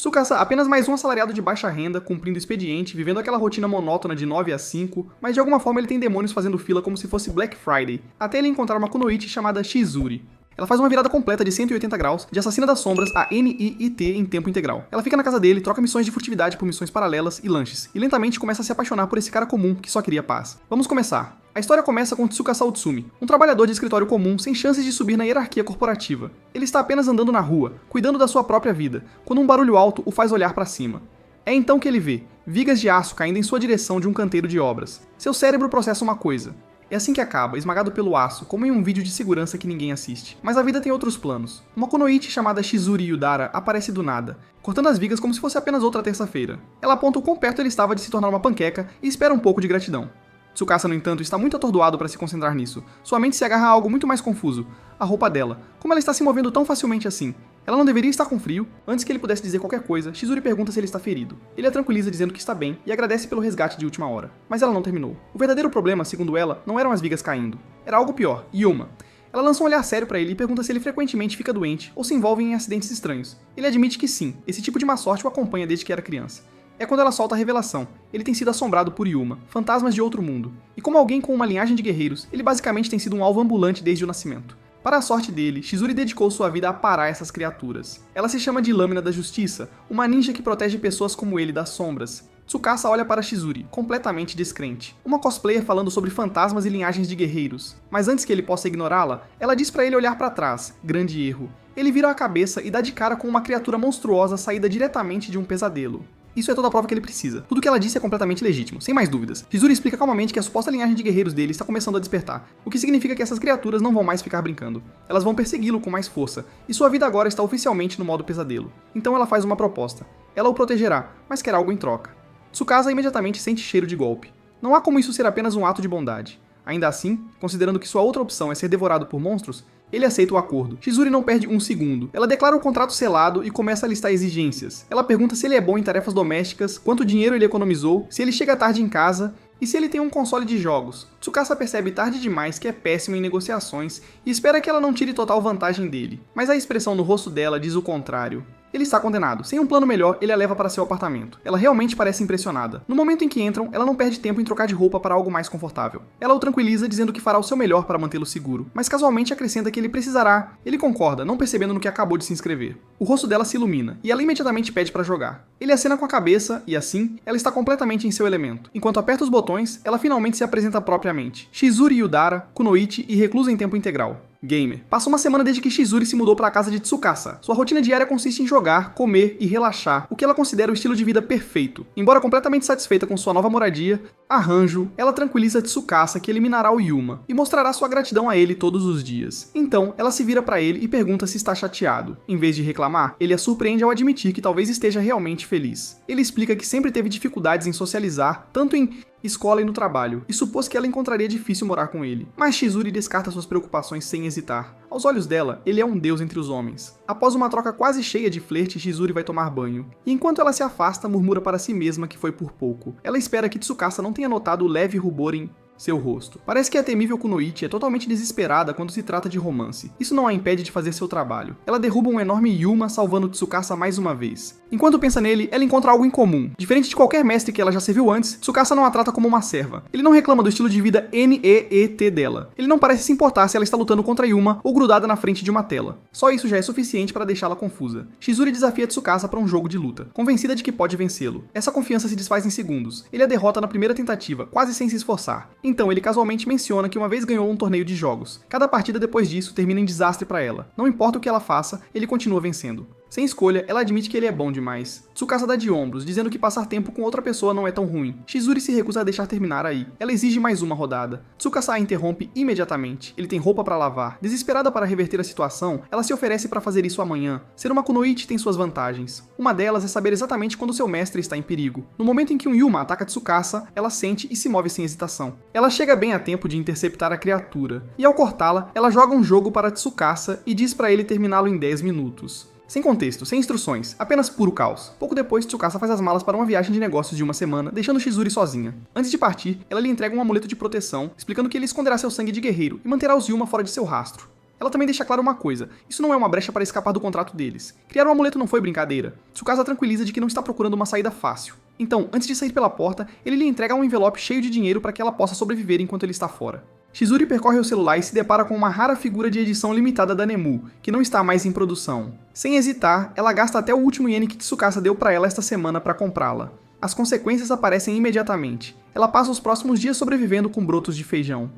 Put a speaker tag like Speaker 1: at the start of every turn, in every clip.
Speaker 1: Tsukasa, apenas mais um assalariado de baixa renda, cumprindo expediente, vivendo aquela rotina monótona de 9 às 5, mas de alguma forma ele tem demônios fazendo fila como se fosse Black Friday, até ele encontrar uma kunoichi chamada Shizuri. Ela faz uma virada completa de 180 graus, de assassina das sombras a NIIT em tempo integral. Ela fica na casa dele, troca missões de furtividade por missões paralelas e lanches, e lentamente começa a se apaixonar por esse cara comum que só queria paz. Vamos começar. A história começa com Tsukasa Utsumi, um trabalhador de escritório comum sem chances de subir na hierarquia corporativa. Ele está apenas andando na rua, cuidando da sua própria vida, quando um barulho alto o faz olhar para cima. É então que ele vê vigas de aço caindo em sua direção de um canteiro de obras. Seu cérebro processa uma coisa. É assim que acaba, esmagado pelo aço, como em um vídeo de segurança que ninguém assiste. Mas a vida tem outros planos. Uma kunoichi chamada Shizuri Yudara aparece do nada, cortando as vigas como se fosse apenas outra terça-feira. Ela aponta o quão perto ele estava de se tornar uma panqueca e espera um pouco de gratidão. Tsukasa, no entanto, está muito atordoado para se concentrar nisso. Sua mente se agarra a algo muito mais confuso, a roupa dela. Como ela está se movendo tão facilmente assim? Ela não deveria estar com frio? Antes que ele pudesse dizer qualquer coisa, Shizuri pergunta se ele está ferido. Ele a tranquiliza dizendo que está bem e agradece pelo resgate de última hora. Mas ela não terminou. O verdadeiro problema, segundo ela, não eram as vigas caindo. Era algo pior, Yuma. Ela lança um olhar sério para ele e pergunta se ele frequentemente fica doente ou se envolve em acidentes estranhos. Ele admite que sim, esse tipo de má sorte o acompanha desde que era criança. É quando ela solta a revelação. Ele tem sido assombrado por Yuma, fantasmas de outro mundo. E como alguém com uma linhagem de guerreiros, ele basicamente tem sido um alvo ambulante desde o nascimento. Para a sorte dele, Shizuri dedicou sua vida a parar essas criaturas. Ela se chama de Lâmina da Justiça, uma ninja que protege pessoas como ele das sombras. Tsukasa olha para Shizuri, completamente descrente. Uma cosplayer falando sobre fantasmas e linhagens de guerreiros. Mas antes que ele possa ignorá-la, ela diz para ele olhar para trás. Grande erro. Ele vira a cabeça e dá de cara com uma criatura monstruosa saída diretamente de um pesadelo. Isso é toda a prova que ele precisa. Tudo que ela disse é completamente legítimo, sem mais dúvidas. Shizuri explica calmamente que a suposta linhagem de guerreiros dele está começando a despertar, o que significa que essas criaturas não vão mais ficar brincando. Elas vão persegui-lo com mais força, e sua vida agora está oficialmente no modo pesadelo. Então ela faz uma proposta. Ela o protegerá, mas quer algo em troca. Tsukasa imediatamente sente cheiro de golpe. Não há como isso ser apenas um ato de bondade. Ainda assim, considerando que sua outra opção é ser devorado por monstros, ele aceita o acordo. Shizuri não perde um segundo. Ela declara o contrato selado e começa a listar exigências. Ela pergunta se ele é bom em tarefas domésticas, quanto dinheiro ele economizou, se ele chega tarde em casa e se ele tem um console de jogos. Tsukasa percebe tarde demais que é péssimo em negociações e espera que ela não tire total vantagem dele. Mas a expressão no rosto dela diz o contrário. Ele está condenado. Sem um plano melhor, ele a leva para seu apartamento. Ela realmente parece impressionada. No momento em que entram, ela não perde tempo em trocar de roupa para algo mais confortável. Ela o tranquiliza, dizendo que fará o seu melhor para mantê-lo seguro, mas casualmente acrescenta que ele precisará. Ele concorda, não percebendo no que acabou de se inscrever. O rosto dela se ilumina, e ela imediatamente pede para jogar. Ele acena com a cabeça, e assim, ela está completamente em seu elemento. Enquanto aperta os botões, ela finalmente se apresenta propriamente. Shizuri Yudara, kunoichi e reclusa em tempo integral. Gamer. Passa uma semana desde que Shizuri se mudou para a casa de Tsukasa. Sua rotina diária consiste em jogar, comer e relaxar, o que ela considera o estilo de vida perfeito. Embora completamente satisfeita com sua nova moradia, arranjo, ela tranquiliza Tsukasa que eliminará o Yuma e mostrará sua gratidão a ele todos os dias. Então, ela se vira para ele e pergunta se está chateado. Em vez de reclamar, ele a surpreende ao admitir que talvez esteja realmente feliz. Ele explica que sempre teve dificuldades em socializar, tanto em escola e no trabalho, e supôs que ela encontraria difícil morar com ele. Mas Shizuri descarta suas preocupações sem hesitar. Aos olhos dela, ele é um deus entre os homens. Após uma troca quase cheia de flerte, Shizuri vai tomar banho. E enquanto ela se afasta, murmura para si mesma que foi por pouco. Ela espera que Tsukasa não tenha notado o leve rubor em seu rosto. Parece que a temível kunoichi é totalmente desesperada quando se trata de romance. Isso não a impede de fazer seu trabalho. Ela derruba um enorme Yuma, salvando Tsukasa mais uma vez. Enquanto pensa nele, ela encontra algo em comum. Diferente de qualquer mestre que ela já serviu antes, Tsukasa não a trata como uma serva. Ele não reclama do estilo de vida NEET dela. Ele não parece se importar se ela está lutando contra Yuma ou grudada na frente de uma tela. Só isso já é suficiente para deixá-la confusa. Shizuri desafia Tsukasa para um jogo de luta, convencida de que pode vencê-lo. Essa confiança se desfaz em segundos. Ele a derrota na primeira tentativa, quase sem se esforçar. Então ele casualmente menciona que uma vez ganhou um torneio de jogos. Cada partida depois disso termina em desastre para ela. Não importa o que ela faça, ele continua vencendo. Sem escolha, ela admite que ele é bom demais. Tsukasa dá de ombros, dizendo que passar tempo com outra pessoa não é tão ruim. Shizuri se recusa a deixar terminar aí. Ela exige mais uma rodada. Tsukasa a interrompe imediatamente. Ele tem roupa para lavar. Desesperada para reverter a situação, ela se oferece para fazer isso amanhã. Ser uma kunoichi tem suas vantagens. Uma delas é saber exatamente quando seu mestre está em perigo. No momento em que um Yuma ataca Tsukasa, ela sente e se move sem hesitação. Ela chega bem a tempo de interceptar a criatura. E ao cortá-la, ela joga um jogo para Tsukasa e diz para ele terminá-lo em 10 minutos. Sem contexto, sem instruções, apenas puro caos. Pouco depois, Tsukasa faz as malas para uma viagem de negócios de uma semana, deixando Shizuri sozinha. Antes de partir, ela lhe entrega um amuleto de proteção, explicando que ele esconderá seu sangue de guerreiro e manterá os Yuma fora de seu rastro. Ela também deixa claro uma coisa, isso não é uma brecha para escapar do contrato deles. Criar um amuleto não foi brincadeira. Tsukasa tranquiliza de que não está procurando uma saída fácil. Então, antes de sair pela porta, ele lhe entrega um envelope cheio de dinheiro para que ela possa sobreviver enquanto ele está fora. Shizuri percorre o celular e se depara com uma rara figura de edição limitada da Nemu, que não está mais em produção. Sem hesitar, ela gasta até o último iene que Tsukasa deu para ela esta semana para comprá-la. As consequências aparecem imediatamente. Ela passa os próximos dias sobrevivendo com brotos de feijão.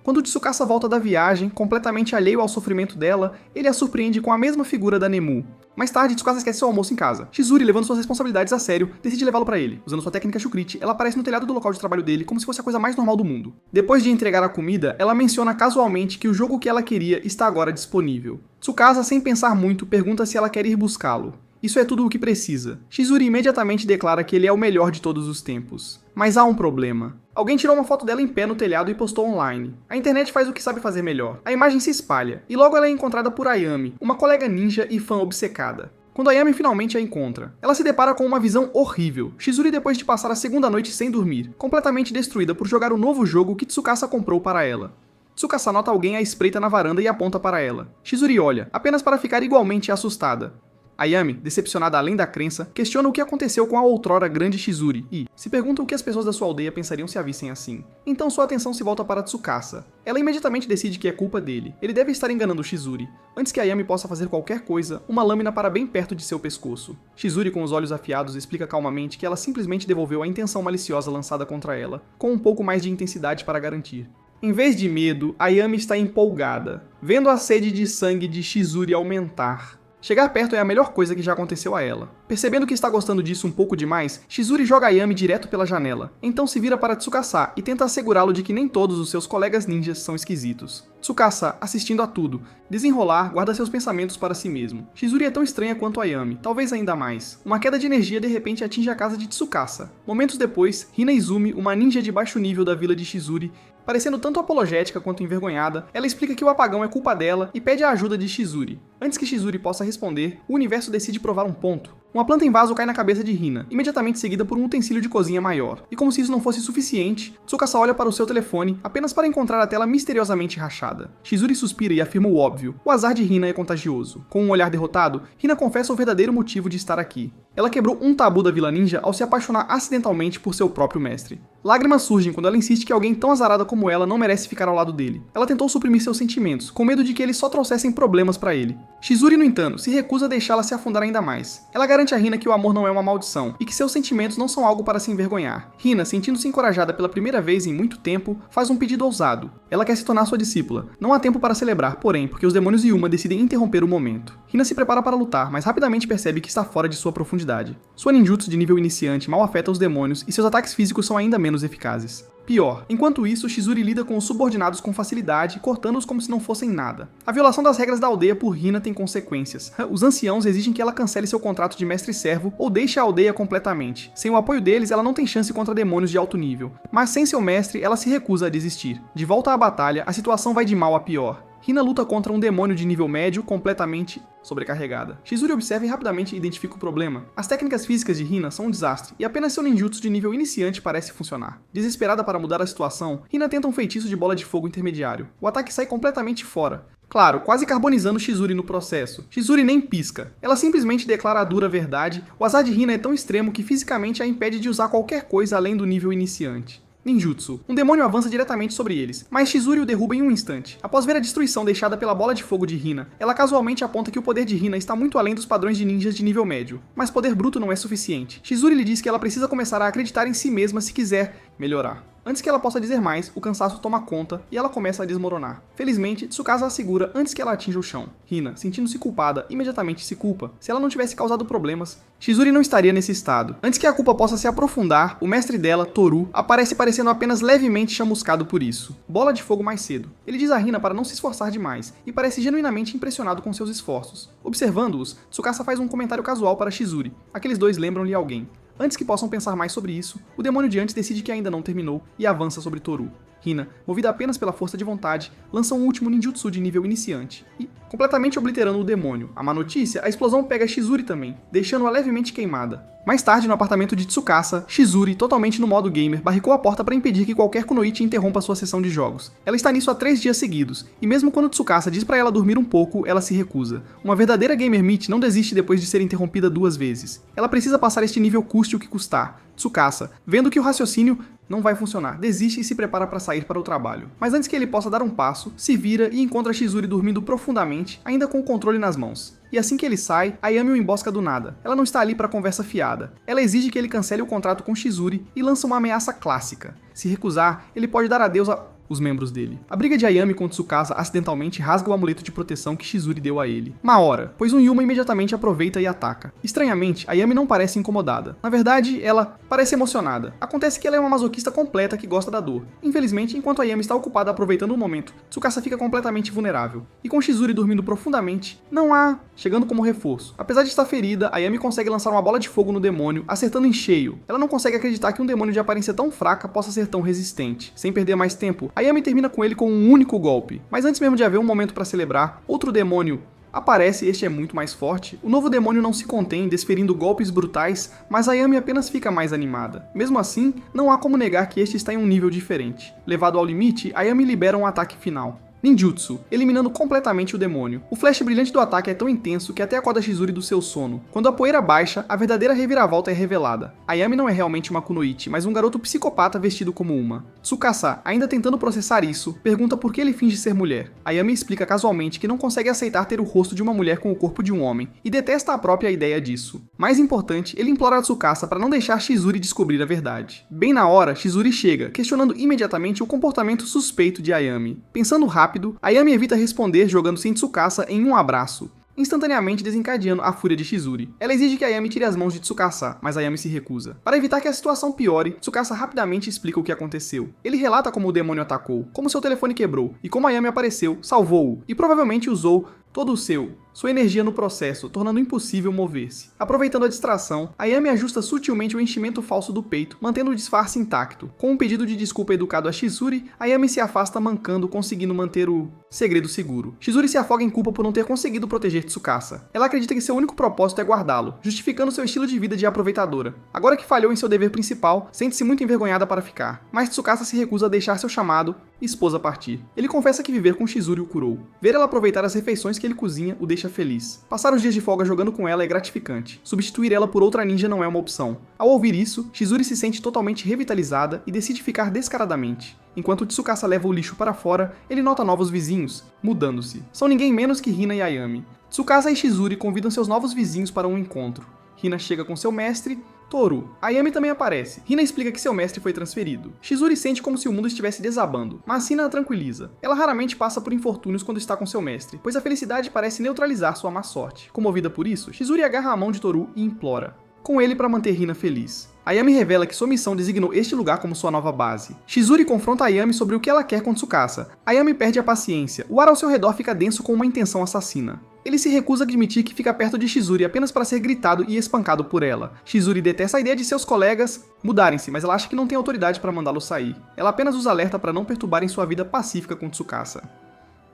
Speaker 1: Quando Tsukasa volta da viagem, completamente alheio ao sofrimento dela, ele a surpreende com a mesma figura da Nemu. Mais tarde, Tsukasa esquece seu almoço em casa. Shizuri, levando suas responsabilidades a sério, decide levá-lo pra ele. Usando sua técnica Shukriti, ela aparece no telhado do local de trabalho dele como se fosse a coisa mais normal do mundo. Depois de entregar a comida, ela menciona casualmente que o jogo que ela queria está agora disponível. Tsukasa, sem pensar muito, pergunta se ela quer ir buscá-lo. Isso é tudo o que precisa. Shizuri imediatamente declara que ele é o melhor de todos os tempos. Mas há um problema. Alguém tirou uma foto dela em pé no telhado e postou online. A internet faz o que sabe fazer melhor. A imagem se espalha, e logo ela é encontrada por Ayami, uma colega ninja e fã obcecada. Quando Ayami finalmente a encontra, ela se depara com uma visão horrível. Shizuri, depois de passar a segunda noite sem dormir, completamente destruída por jogar o novo jogo que Tsukasa comprou para ela. Tsukasa nota alguém à espreita na varanda e aponta para ela. Shizuri olha, apenas para ficar igualmente assustada. Ayami, decepcionada além da crença, questiona o que aconteceu com a outrora grande Shizuri e se pergunta o que as pessoas da sua aldeia pensariam se a vissem assim. Então sua atenção se volta para Tsukasa. Ela imediatamente decide que é culpa dele. Ele deve estar enganando Shizuri. Antes que Ayami possa fazer qualquer coisa, uma lâmina para bem perto de seu pescoço. Shizuri, com os olhos afiados, explica calmamente que ela simplesmente devolveu a intenção maliciosa lançada contra ela, com um pouco mais de intensidade para garantir. Em vez de medo, Ayami está empolgada, vendo a sede de sangue de Shizuri aumentar. Chegar perto é a melhor coisa que já aconteceu a ela. Percebendo que está gostando disso um pouco demais, Shizuri joga Ayami direto pela janela. Então se vira para Tsukasa e tenta assegurá-lo de que nem todos os seus colegas ninjas são esquisitos. Tsukasa, assistindo a tudo, desenrolar, guarda seus pensamentos para si mesmo. Shizuri é tão estranha quanto Ayami, talvez ainda mais. Uma queda de energia de repente atinge a casa de Tsukasa. Momentos depois, Hina Izumi, uma ninja de baixo nível da vila de Shizuri, parecendo tanto apologética quanto envergonhada, ela explica que o apagão é culpa dela e pede a ajuda de Shizuri. Antes que Shizuri possa responder, o universo decide provar um ponto. Uma planta em vaso cai na cabeça de Hina, imediatamente seguida por um utensílio de cozinha maior. E como se isso não fosse suficiente, Tsukasa olha para o seu telefone apenas para encontrar a tela misteriosamente rachada. Shizuri suspira e afirma o óbvio: o azar de Hina é contagioso. Com um olhar derrotado, Hina confessa o verdadeiro motivo de estar aqui. Ela quebrou um tabu da Vila Ninja ao se apaixonar acidentalmente por seu próprio mestre. Lágrimas surgem quando ela insiste que alguém tão azarada como ela não merece ficar ao lado dele. Ela tentou suprimir seus sentimentos, com medo de que eles só trouxessem problemas para ele. Shizuri, no entanto, se recusa a deixá-la se afundar ainda mais. Ela garante a Hina que o amor não é uma maldição, e que seus sentimentos não são algo para se envergonhar. Hina, sentindo-se encorajada pela primeira vez em muito tempo, faz um pedido ousado. Ela quer se tornar sua discípula. Não há tempo para celebrar, porém, porque os demônios Yuma decidem interromper o momento. Hina se prepara para lutar, mas rapidamente percebe que está fora de sua profundidade. Sua ninjutsu de nível iniciante mal afeta os demônios e seus ataques físicos são ainda menos eficazes. Pior, enquanto isso, Shizuri lida com os subordinados com facilidade, cortando-os como se não fossem nada. A violação das regras da aldeia por Hina tem consequências. Os anciãos exigem que ela cancele seu contrato de mestre-servo ou deixe a aldeia completamente. Sem o apoio deles, ela não tem chance contra demônios de alto nível. Mas sem seu mestre, ela se recusa a desistir. De volta à batalha, a situação vai de mal a pior. Hina luta contra um demônio de nível médio completamente sobrecarregada. Shizuri observa e rapidamente identifica o problema. As técnicas físicas de Hina são um desastre, e apenas seu ninjutsu de nível iniciante parece funcionar. Desesperada para mudar a situação, Hina tenta um feitiço de bola de fogo intermediário. O ataque sai completamente fora. Claro, quase carbonizando Shizuri no processo. Shizuri nem pisca. Ela simplesmente declara a dura verdade: o azar de Hina é tão extremo que fisicamente a impede de usar qualquer coisa além do nível iniciante. Ninjutsu. Um demônio avança diretamente sobre eles, mas Shizuri o derruba em um instante. Após ver a destruição deixada pela bola de fogo de Hina, ela casualmente aponta que o poder de Hina está muito além dos padrões de ninjas de nível médio. Mas poder bruto não é suficiente. Shizuri lhe diz que ela precisa começar a acreditar em si mesma se quiser melhorar. Antes que ela possa dizer mais, o cansaço toma conta e ela começa a desmoronar. Felizmente, Tsukasa a segura antes que ela atinja o chão. Hina, sentindo-se culpada, imediatamente se culpa. Se ela não tivesse causado problemas, Shizuri não estaria nesse estado. Antes que a culpa possa se aprofundar, o mestre dela, Toru, aparece parecendo apenas levemente chamuscado por isso. Bola de fogo mais cedo. Ele diz a Hina para não se esforçar demais, e parece genuinamente impressionado com seus esforços. Observando-os, Tsukasa faz um comentário casual para Shizuri. Aqueles dois lembram-lhe alguém. Antes que possam pensar mais sobre isso, o demônio de antes decide que ainda não terminou e avança sobre Toru. Hina, movida apenas pela força de vontade, lança um último ninjutsu de nível iniciante e, completamente obliterando o demônio. A má notícia, a explosão pega Shizuri também, deixando-a levemente queimada. Mais tarde, no apartamento de Tsukasa, Shizuri, totalmente no modo gamer, barricou a porta para impedir que qualquer kunoichi interrompa sua sessão de jogos. Ela está nisso há 3 dias seguidos, e mesmo quando Tsukasa diz para ela dormir um pouco, ela se recusa. Uma verdadeira gamer meat não desiste depois de ser interrompida 2 vezes. Ela precisa passar este nível custe o que custar. Tsukasa, vendo que o raciocínio não vai funcionar, desiste e se prepara para sair para o trabalho. Mas antes que ele possa dar um passo, se vira e encontra Shizuri dormindo profundamente, ainda com o controle nas mãos. E assim que ele sai, Ayami o embosca do nada. Ela não está ali para conversa fiada. Ela exige que ele cancele o contrato com Shizuri e lança uma ameaça clássica. Se recusar, ele pode dar adeus os membros dele. A briga de Ayami com Tsukasa acidentalmente rasga o amuleto de proteção que Shizuri deu a ele. Má hora, pois um Yuma imediatamente aproveita e ataca. Estranhamente, Ayami não parece incomodada. Na verdade, ela parece emocionada. Acontece que ela é uma masoquista completa que gosta da dor. Infelizmente, enquanto Ayami está ocupada aproveitando o momento, Tsukasa fica completamente vulnerável. E com Shizuri dormindo profundamente, não há chegando como reforço. Apesar de estar ferida, Ayami consegue lançar uma bola de fogo no demônio, acertando em cheio. Ela não consegue acreditar que um demônio de aparência tão fraca possa ser tão resistente. Sem perder mais tempo, Ayami termina com ele com um único golpe. Mas antes mesmo de haver um momento para celebrar, outro demônio aparece, este é muito mais forte. O novo demônio não se contém, desferindo golpes brutais, mas Ayami apenas fica mais animada. Mesmo assim, não há como negar que este está em um nível diferente. Levado ao limite, Ayami libera um ataque final. Ninjutsu, eliminando completamente o demônio. O flash brilhante do ataque é tão intenso que até acorda Shizuri do seu sono. Quando a poeira baixa, a verdadeira reviravolta é revelada. Ayami não é realmente uma kunoichi, mas um garoto psicopata vestido como uma. Tsukasa, ainda tentando processar isso, pergunta por que ele finge ser mulher. Ayami explica casualmente que não consegue aceitar ter o rosto de uma mulher com o corpo de um homem, e detesta a própria ideia disso. Mais importante, ele implora a Tsukasa para não deixar Shizuri descobrir a verdade. Bem na hora, Shizuri chega, questionando imediatamente o comportamento suspeito de Ayami. Pensando rápido, Ayami evita responder jogando-se em Tsukasa em um abraço, instantaneamente desencadeando a fúria de Shizuri. Ela exige que Ayami tire as mãos de Tsukasa, mas Ayami se recusa. Para evitar que a situação piore, Tsukasa rapidamente explica o que aconteceu. Ele relata como o demônio atacou, como seu telefone quebrou, e como Ayami apareceu, salvou-o, e provavelmente usou todo sua energia no processo, tornando impossível mover-se. Aproveitando a distração, Ayami ajusta sutilmente o enchimento falso do peito, mantendo o disfarce intacto. Com um pedido de desculpa educado a Shizuri, Ayami se afasta mancando, conseguindo manter o segredo seguro. Shizuri se afoga em culpa por não ter conseguido proteger Tsukasa. Ela acredita que seu único propósito é guardá-lo, justificando seu estilo de vida de aproveitadora. Agora que falhou em seu dever principal, sente-se muito envergonhada para ficar. Mas Tsukasa se recusa a deixar seu chamado e esposa partir. Ele confessa que viver com Shizuri o curou. Ver ela aproveitar as refeições que ele cozinha o deixa feliz. Passar os dias de folga jogando com ela é gratificante. Substituir ela por outra ninja não é uma opção. Ao ouvir isso, Shizuri se sente totalmente revitalizada e decide ficar descaradamente. Enquanto Tsukasa leva o lixo para fora, ele nota novos vizinhos, mudando-se. São ninguém menos que Hina e Ayami. Tsukasa e Shizuri convidam seus novos vizinhos para um encontro. Hina chega com seu mestre, Toru. Ayami também aparece. Hina explica que seu mestre foi transferido. Shizuri sente como se o mundo estivesse desabando, mas Hina a tranquiliza. Ela raramente passa por infortúnios quando está com seu mestre, pois a felicidade parece neutralizar sua má sorte. Comovida por isso, Shizuri agarra a mão de Toru e implora com ele para manter Hina feliz. Ayami revela que sua missão designou este lugar como sua nova base. Shizuri confronta Ayami sobre o que ela quer com Tsukasa. Ayami perde a paciência. O ar ao seu redor fica denso com uma intenção assassina. Ele se recusa a admitir que fica perto de Shizuri apenas para ser gritado e espancado por ela. Shizuri detesta a ideia de seus colegas mudarem-se, mas ela acha que não tem autoridade para mandá-lo sair. Ela apenas os alerta para não perturbarem sua vida pacífica com Tsukasa.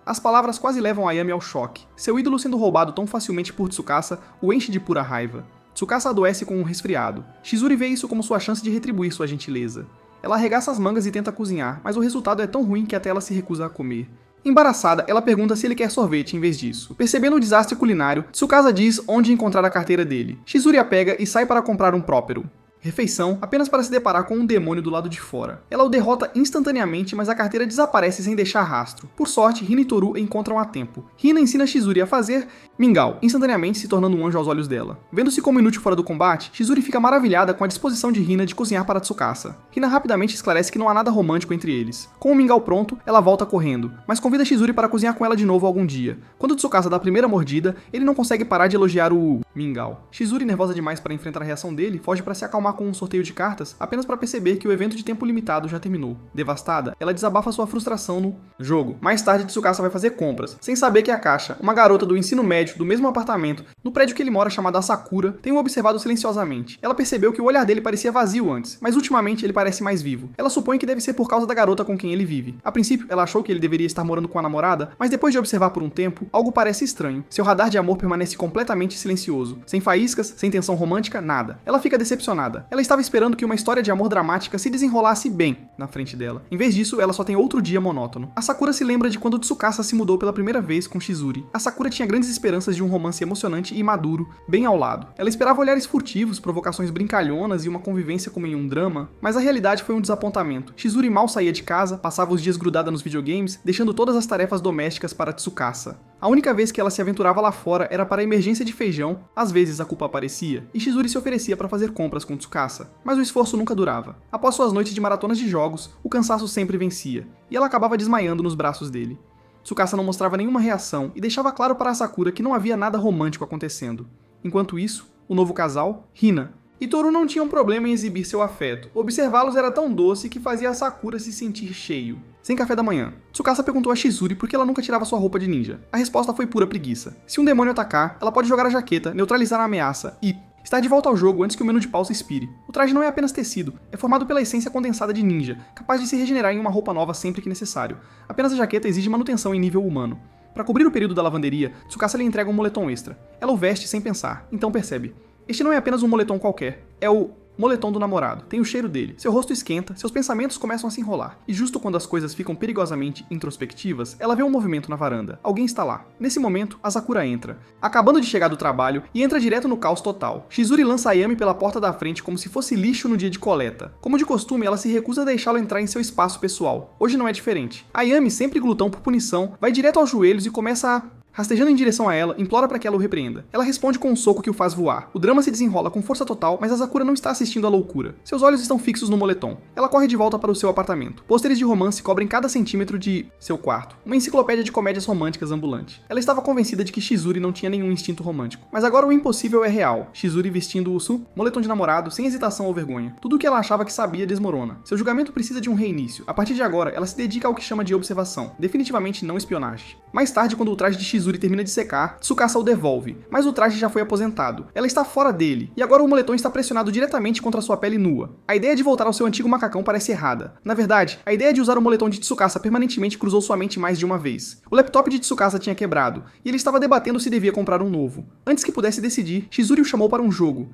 Speaker 1: As palavras quase levam Ayami ao choque. Seu ídolo sendo roubado tão facilmente por Tsukasa o enche de pura raiva. Tsukasa adoece com um resfriado. Shizuri vê isso como sua chance de retribuir sua gentileza. Ela arregaça as mangas e tenta cozinhar, mas o resultado é tão ruim que até ela se recusa a comer. Embaraçada, ela pergunta se ele quer sorvete em vez disso. Percebendo o desastre culinário, Tsukasa diz onde encontrar a carteira dele. Shizuri a pega e sai para comprar um própero. Refeição, apenas para se deparar com um demônio do lado de fora. Ela o derrota instantaneamente, mas a carteira desaparece sem deixar rastro. Por sorte, Hina e Toru encontram a tempo. Hina ensina Shizuri a fazer mingau, instantaneamente se tornando um anjo aos olhos dela. Vendo-se como inútil fora do combate, Shizuri fica maravilhada com a disposição de Hina de cozinhar para Tsukasa. Hina rapidamente esclarece que não há nada romântico entre eles. Com o mingau pronto, ela volta correndo, mas convida Shizuri para cozinhar com ela de novo algum dia. Quando Tsukasa dá a primeira mordida, ele não consegue parar de elogiar o mingau. Shizuri, nervosa demais para enfrentar a reação dele, foge para se acalmar com um sorteio de cartas, apenas para perceber que o evento de tempo limitado já terminou. Devastada, ela desabafa sua frustração no jogo. Mais tarde, Tsukasa vai fazer compras, sem saber que a Kasha, uma garota do ensino médio prédio, do mesmo apartamento, no prédio que ele mora chamado Asakura, tem o observado silenciosamente. Ela percebeu que o olhar dele parecia vazio antes, mas ultimamente ele parece mais vivo. Ela supõe que deve ser por causa da garota com quem ele vive. A princípio, ela achou que ele deveria estar morando com a namorada, mas depois de observar por um tempo, algo parece estranho. Seu radar de amor permanece completamente silencioso, sem faíscas, sem tensão romântica, nada. Ela fica decepcionada. Ela estava esperando que uma história de amor dramática se desenrolasse bem na frente dela. Em vez disso, ela só tem outro dia monótono. A Sakura se lembra de quando Tsukasa se mudou pela primeira vez com Shizuri. A Sakura tinha grandes esperanças de um romance emocionante e maduro, bem ao lado. Ela esperava olhares furtivos, provocações brincalhonas e uma convivência como em um drama, mas a realidade foi um desapontamento. Shizuri mal saía de casa, passava os dias grudada nos videogames, deixando todas as tarefas domésticas para Tsukasa. A única vez que ela se aventurava lá fora era para a emergência de feijão, às vezes a culpa aparecia, e Shizuri se oferecia para fazer compras com Tsukasa. Mas o esforço nunca durava. Após suas noites de maratonas de jogos, o cansaço sempre vencia, e ela acabava desmaiando nos braços dele. Tsukasa não mostrava nenhuma reação e deixava claro para a Sakura que não havia nada romântico acontecendo. Enquanto isso, o novo casal, Hina e Toru, não tinham problema em exibir seu afeto. Observá-los era tão doce que fazia a Sakura se sentir cheio. Sem café da manhã, Tsukasa perguntou a Shizuri por que ela nunca tirava sua roupa de ninja. A resposta foi pura preguiça. Se um demônio atacar, ela pode jogar a jaqueta, neutralizar a ameaça e estar de volta ao jogo antes que o menu de pausa expire. O traje não é apenas tecido, é formado pela essência condensada de ninja, capaz de se regenerar em uma roupa nova sempre que necessário. Apenas a jaqueta exige manutenção em nível humano. Para cobrir o período da lavanderia, Tsukasa lhe entrega um moletom extra. Ela o veste sem pensar, então percebe. Este não é apenas um moletom qualquer, é o moletom do namorado. Tem o cheiro dele. Seu rosto esquenta, seus pensamentos começam a se enrolar. E justo quando as coisas ficam perigosamente introspectivas, ela vê um movimento na varanda. Alguém está lá. Nesse momento, a Sakura entra, acabando de chegar do trabalho, e entra direto no caos total. Shizuri lança Ayami pela porta da frente como se fosse lixo no dia de coleta. Como de costume, ela se recusa a deixá-lo entrar em seu espaço pessoal. Hoje não é diferente. Ayami, sempre glutão por punição, vai direto aos joelhos e começa a rastejando em direção a ela, implora para que ela o repreenda. Ela responde com um soco que o faz voar. O drama se desenrola com força total, mas a Sakura não está assistindo à loucura. Seus olhos estão fixos no moletom. Ela corre de volta para o seu apartamento. Pôsteres de romance cobrem cada centímetro de seu quarto. Uma enciclopédia de comédias românticas ambulante. Ela estava convencida de que Shizuri não tinha nenhum instinto romântico. Mas agora o impossível é real. Shizuri vestindo o moletom de namorado, sem hesitação ou vergonha. Tudo o que ela achava que sabia desmorona. Seu julgamento precisa de um reinício. A partir de agora, ela se dedica ao que chama de observação. Definitivamente não espionagem. Mais tarde, quando o traje de Shizuri termina de secar, Tsukasa o devolve, mas o traje já foi aposentado. Ela está fora dele, e agora o moletom está pressionado diretamente contra sua pele nua. A ideia de voltar ao seu antigo macacão parece errada. Na verdade, a ideia de usar o moletom de Tsukasa permanentemente cruzou sua mente mais de uma vez. O laptop de Tsukasa tinha quebrado, e ele estava debatendo se devia comprar um novo. Antes que pudesse decidir, Shizuri o chamou para um jogo.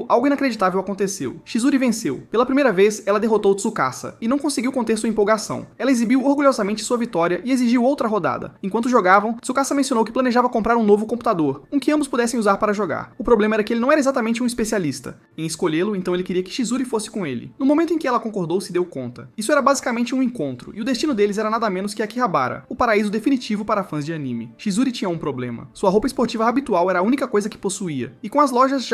Speaker 1: Algo inacreditável aconteceu. Shizuri venceu. Pela primeira vez, ela derrotou Tsukasa, e não conseguiu conter sua empolgação. Ela exibiu orgulhosamente sua vitória e exigiu outra rodada. Enquanto jogavam, Tsukasa mencionou que planejava comprar um novo computador, um que ambos pudessem usar para jogar. O problema era que ele não era exatamente um especialista em escolhê-lo, então ele queria que Shizuri fosse com ele. No momento em que ela concordou, se deu conta. Isso era basicamente um encontro, e o destino deles era nada menos que Akihabara, o paraíso definitivo para fãs de anime. Shizuri tinha um problema. Sua roupa esportiva habitual era a única coisa que possuía, e com as lojas